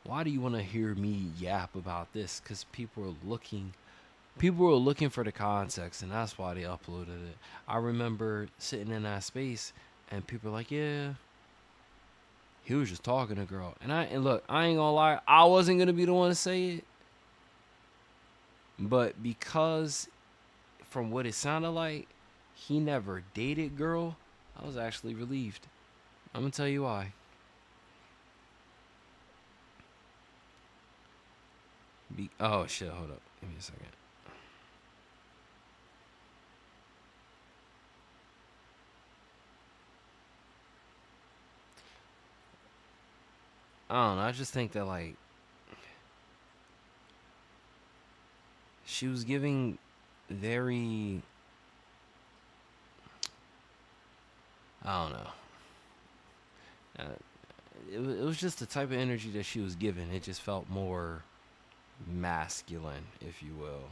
Why do you want to hear me yap about this? Because people are looking for the context, and that's why they uploaded it. I remember sitting in that space, and people are like, yeah, he was just talking to a girl. And look, I ain't gonna lie, I wasn't gonna be the one to say it. But because from what it sounded like, he never dated girl, I was actually relieved. I'm gonna tell you why. Oh shit, hold up. Give me a second. I don't know, I just think that like she was giving very, I don't know. It was just the type of energy that she was giving. It just felt more masculine, if you will.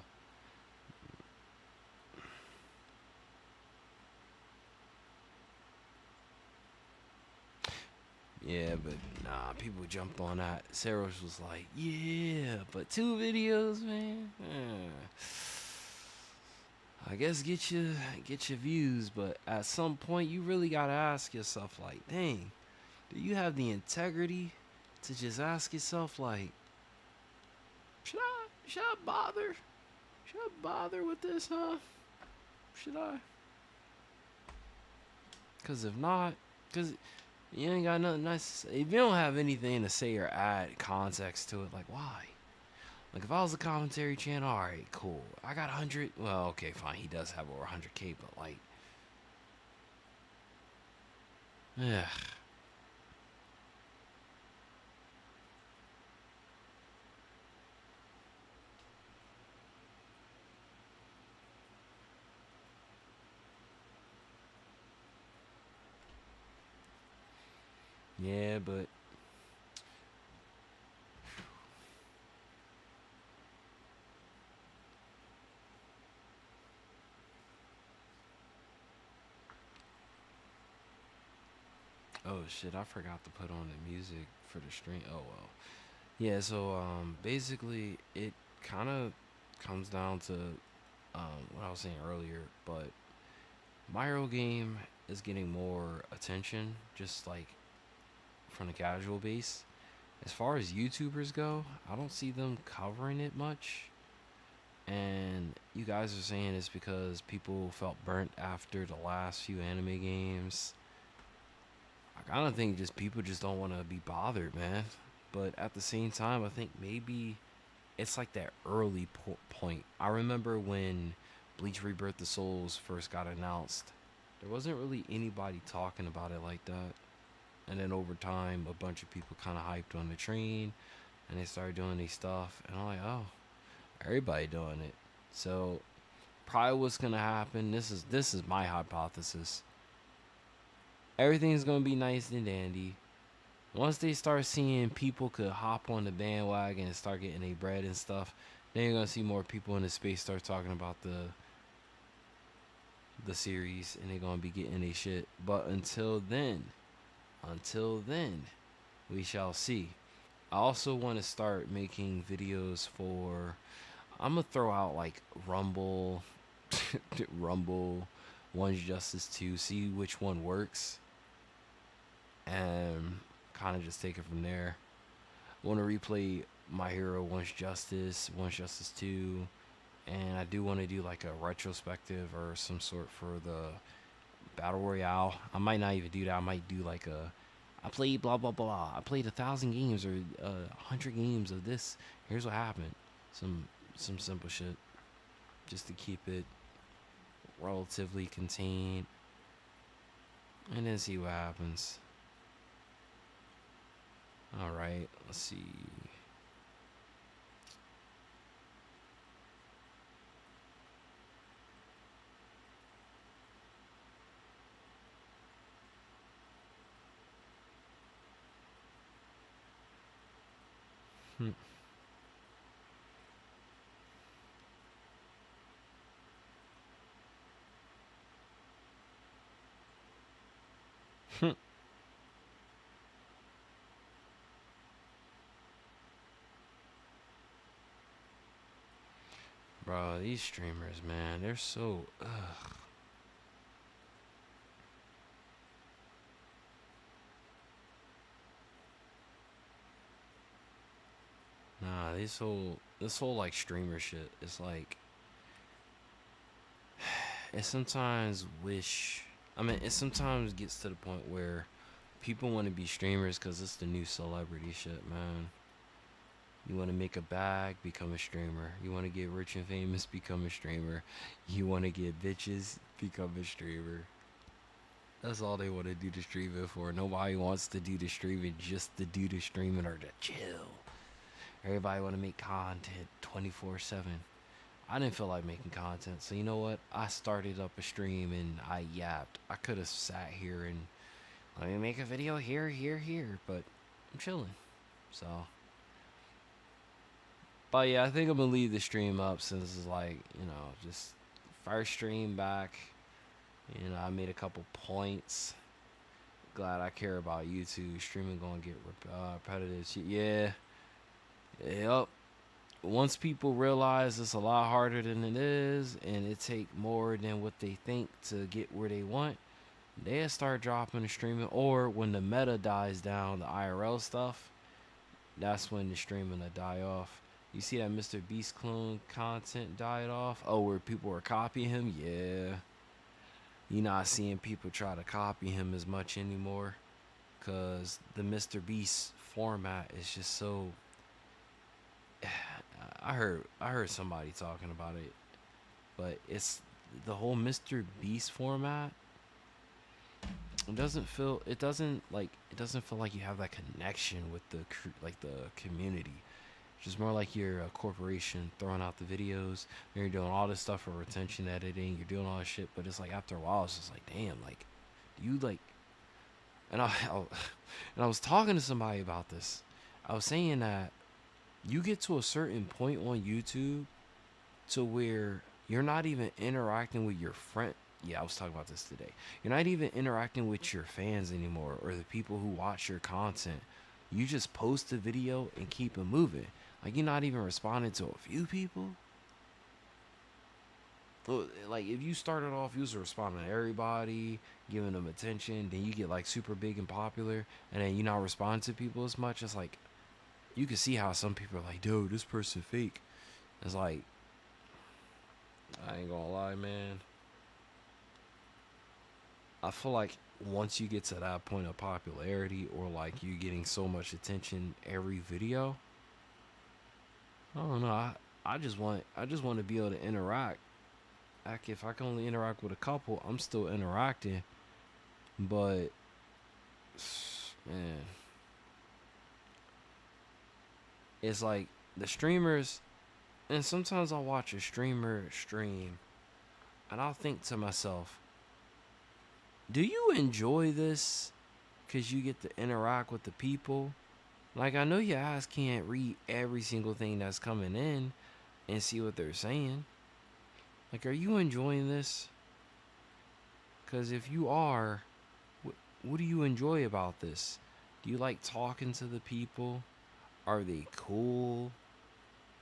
Yeah, but nah, people jumped on that. Sarah was like, yeah, but 2 videos, man. I guess get your views, but at some point you really gotta ask yourself, like, dang, do you have the integrity to just ask yourself, like, should I bother with this, huh? Should I? Cause if not, cause you ain't got nothing nice to say. If you don't have anything to say or add context to it, like, why? Like, if I was a commentary channel, alright, cool. I got 100. Well, okay, fine. He does have over 100K, but, like, Yeah. Yeah, but oh shit, I forgot to put on the music for the stream. Oh well. Yeah, so basically it kind of comes down to what I was saying earlier, but my hero game is getting more attention just like from the casual base. As far as YouTubers go, I don't see them covering it much. And you guys are saying it's because people felt burnt after the last few anime games. I kind of think just people just don't want to be bothered, man. But at the same time, I think maybe it's like that early point. I remember when Bleach Rebirth the Souls first got announced, there wasn't really anybody talking about it like that. And then over time, a bunch of people kind of hyped on the train and they started doing these stuff. And I'm like, oh, everybody doing it. So probably what's gonna happen, this is my hypothesis. Everything's gonna be nice and dandy. Once they start seeing people could hop on the bandwagon and start getting their bread and stuff, then you're gonna see more people in the space start talking about the series and they're gonna be getting their shit. But until then, we shall see. I also want to start making videos for. I'm gonna throw out like Rumble, Rumble, One's Justice 2, see which one works, and kind of just take it from there. Want to replay My Hero, One's Justice, One's Justice 2, and I do want to do like a retrospective or some sort for the Battle Royale. I might not even do that. I might do like I played blah blah blah. I played 1,000 games or 100 games of this. Here's what happened. Some simple shit, just to keep it relatively contained, and then see what happens. All right, let's see. Hmm. Hmm. Bro, these streamers, man, they're so ugh. Nah, this whole like streamer shit. It's like it sometimes wish. I mean, it sometimes gets to the point where people want to be streamers because it's the new celebrity shit, man. You want to make a bag, become a streamer. You want to get rich and famous, become a streamer. You want to get bitches, become a streamer. That's all they want to do the streaming for. Nobody wants to do the streaming just to do the streaming or to chill. Everybody want to make content 24/7. I didn't feel like making content, so you know what? I started up a stream and I yapped. I could have sat here and let me make a video here, here, but I'm chilling. So, but yeah, I think I'm gonna leave the stream up since it's like, just first stream back. I made a couple points. Glad I care about YouTube. Streaming gonna get repetitive. Yeah. Yep. Once people realize it's a lot harder than it is, and it take more than what they think to get where they want, they'll start dropping the streaming. Or when the meta dies down, the IRL stuff, that's when the streaming will die off. You see that Mr. Beast clone content died off? Oh, where people were copying him? Yeah. You're not seeing people try to copy him as much anymore, because the Mr. Beast format is just so... I heard somebody talking about it, but it's the whole Mr. Beast format. it doesn't feel like you have that connection with the community. It's just more like you're a corporation throwing out the videos, and you're doing all this stuff for retention editing, you're doing all this shit, but it's like after a while it's just like, damn, like, do you like, and and I was talking to somebody about this. I was saying that you get to a certain point on YouTube to where you're not even interacting with your friend. Yeah, I was talking about this today. You're not even interacting with your fans anymore or the people who watch your content. You just post a video and keep it moving. Like, you're not even responding to a few people. Like, if you started off, you was responding to everybody, giving them attention, then you get like super big and popular, and then you not respond to people as much. It's like, you can see how some people are like, dude, this person fake. It's like, I ain't gonna lie, man. I feel like once you get to that point of popularity, or like you getting so much attention every video, I don't know. I just want to be able to interact. Like, if I can only interact with a couple, I'm still interacting. But man, it's like the streamers, and sometimes I'll watch a streamer stream and I'll think to myself, do you enjoy this because you get to interact with the people? Like, I know your ass can't read every single thing that's coming in and see what they're saying. Like, are you enjoying this? Because if you are, what do you enjoy about this? Do you like talking to the people? Are they cool?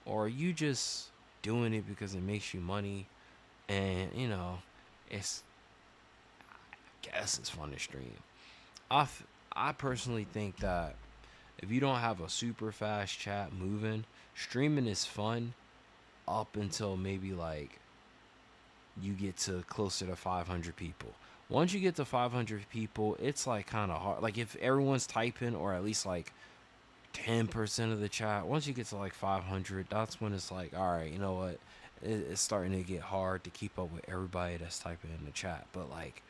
Or are you just doing it because it makes you money? And, you know, I guess it's fun to stream. I personally think that if you don't have a super fast chat moving, streaming is fun up until maybe like you get to closer to 500 people. Once you get to 500 people, it's like kind of hard. Like, if everyone's typing, or at least like 10% of the chat, once you get to like 500, that's when it's like, all right, you know what? It's starting to get hard to keep up with everybody that's typing in the chat. But like,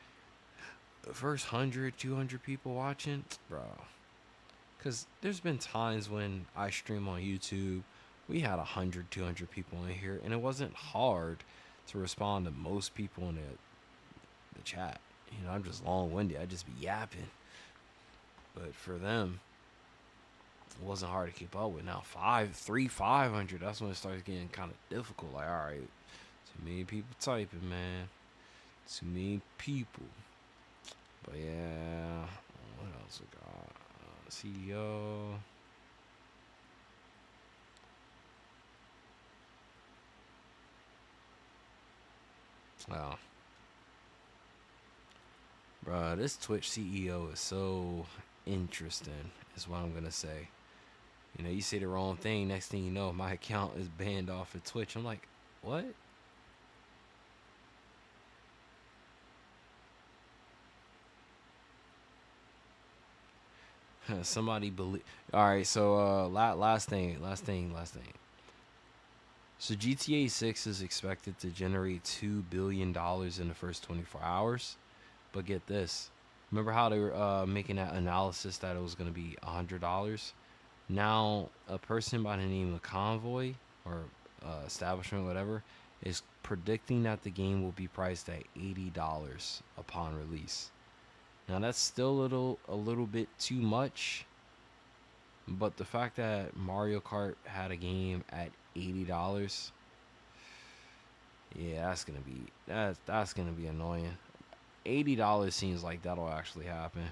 the first 100, 200 people watching, bro. Because there's been times when I stream on YouTube, we had 100, 200 people in here, and it wasn't hard to respond to most people in the chat. You know, I'm just long-winded. I just be yapping. But for them, it wasn't hard to keep up with. Now 500, that's when it starts getting kind of difficult. Like, all right, too many people typing, man. Too many people. But yeah, what else we got? CEO. Wow. Bruh, this Twitch CEO is so interesting, is what I'm going to say. You know, you say the wrong thing, next thing you know, my account is banned off of Twitch. I'm like, what? Somebody believe. All right, so last thing. So GTA 6 is expected to generate $2 billion in the first 24 hours. But get this. Remember how they were making that analysis that it was going to be $100? Now, a person by the name of Convoy, or establishment, whatever, is predicting that the game will be priced at $80 upon release. Now, that's still a little bit too much. But the fact that Mario Kart had a game at $80, yeah, that's gonna be annoying. $80 seems like that'll actually happen.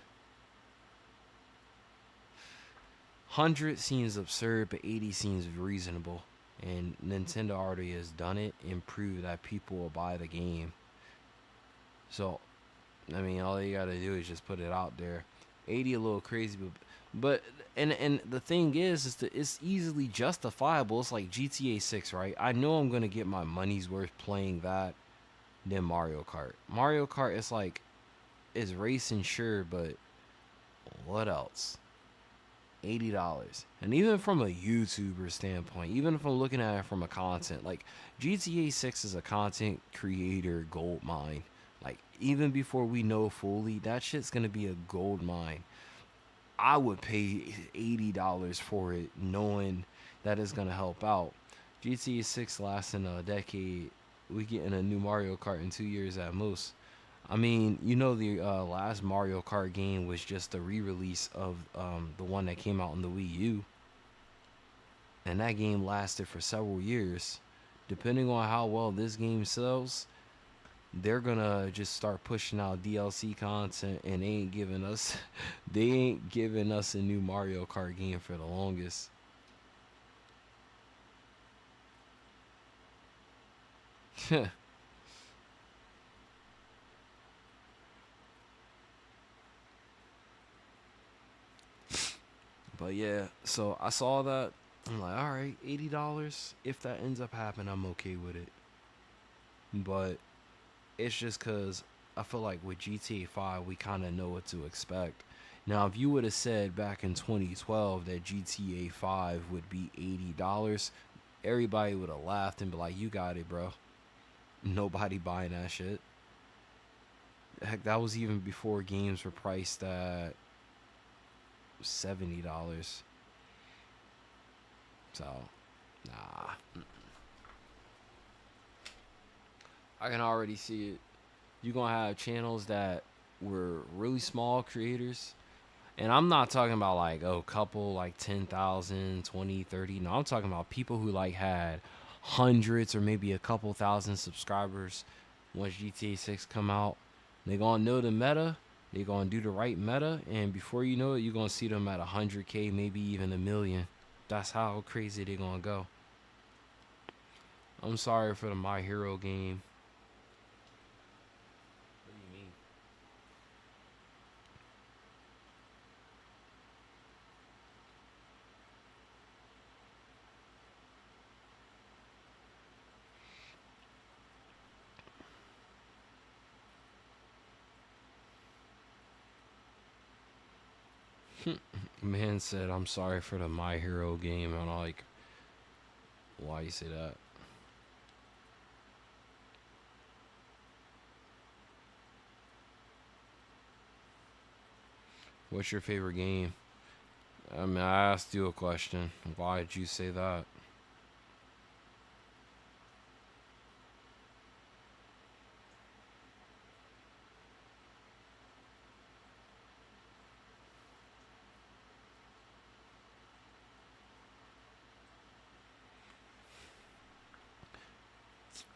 100 seems absurd, but 80 seems reasonable. And Nintendo already has done it and proved that people will buy the game. So, I mean, all you gotta do is just put it out there. 80 a little crazy, but and the thing is that it's easily justifiable. It's like GTA 6, right? I know I'm gonna get my money's worth playing that than Mario Kart. Mario Kart is like, it's racing, sure, but what else? $80. And even from a YouTuber standpoint, even if I'm looking at it from a content, like GTA 6 is a content creator gold mine. Like, even before we know fully, that shit's gonna be a gold mine. I would pay $80 for it, knowing that it's gonna help out. GTA 6 lasting a decade. We getting a new Mario Kart in 2 years at most. I mean, you know, the last Mario Kart game was just a re-release of the one that came out on the Wii U, and that game lasted for several years. Depending on how well this game sells, they're gonna just start pushing out DLC content, and they ain't giving us they ain't giving us a new Mario Kart game for the longest. But yeah, so I saw that. I'm like, all right, $80. If that ends up happening, I'm okay with it. But it's just because I feel like with GTA 5, we kind of know what to expect. Now, if you would have said back in 2012 that GTA 5 would be $80, everybody would have laughed and be like, you got it, bro. Nobody buying that shit. Heck, that was even before games were priced at $70. So, nah. I can already see it. You're going to have channels that were really small creators. And I'm not talking about like, oh, couple like 10,000, 20, 30. No, I'm talking about people who like had hundreds or maybe a couple thousand subscribers once GTA 6 come out. They're going to know the meta. They're going to do the right meta. And before you know it, you're going to see them at 100K, maybe even 1,000,000. That's how crazy they're going to go. I'm sorry for the My Hero game. What do you mean? Man said, I'm sorry for the My Hero game. And I'm like, why you say that? What's your favorite game? I mean, I asked you a question. Why did you say that?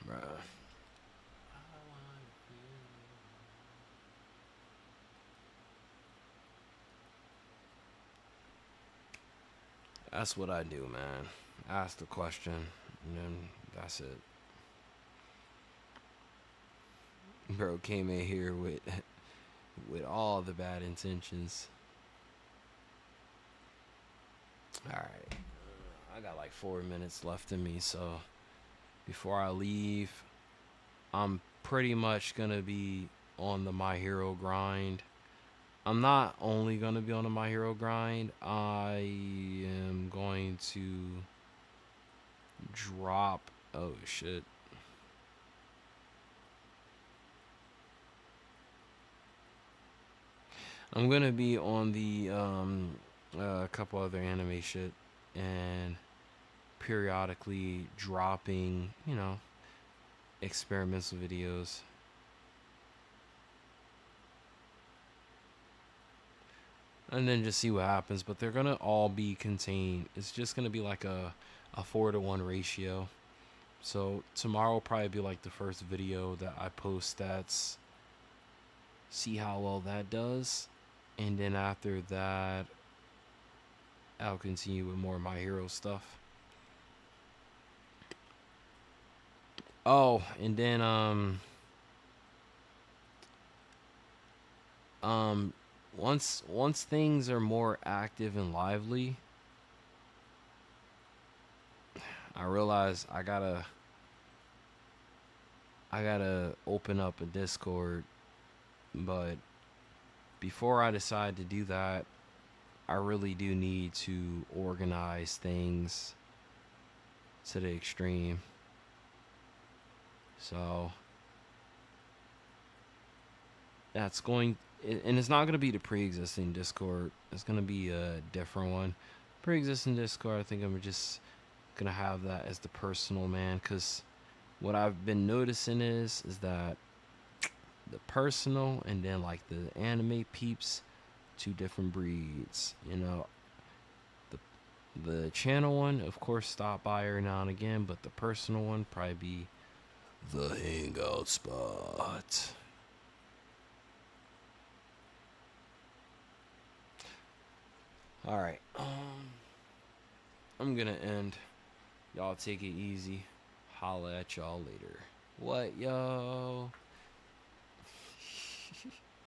Bruh. That's what I do, man. Ask the question, and then that's it. Bro came in here with all the bad intentions. All right, I got like 4 minutes left in me, so before I leave, I'm pretty much gonna be on the My Hero grind. I'm not only gonna be on the My Hero grind. I am going to drop. Oh shit. I'm gonna be on the a couple other anime shit and periodically dropping, experimental videos. And then just see what happens. But they're gonna all be contained. It's just gonna be like a 4-to-1 ratio. So tomorrow will probably be like the first video that I post. That's see how well that does, and then after that, I'll continue with more My Hero stuff. Oh, and then once things are more active and lively, I realize I gotta open up a Discord. But before I decide to do that, I really do need to organize things to the extreme. So that's going, and it's not going to be the pre-existing Discord. It's going to be a different one. Pre-existing Discord, I think I'm just going to have that as the personal, man, because what I've been noticing is that the personal and then like the anime peeps, two different breeds, you know. The channel one, of course, stop by every now and again, but the personal one probably be the hangout spot. All right, I'm gonna end. Y'all take it easy. Holla at y'all later. What, yo?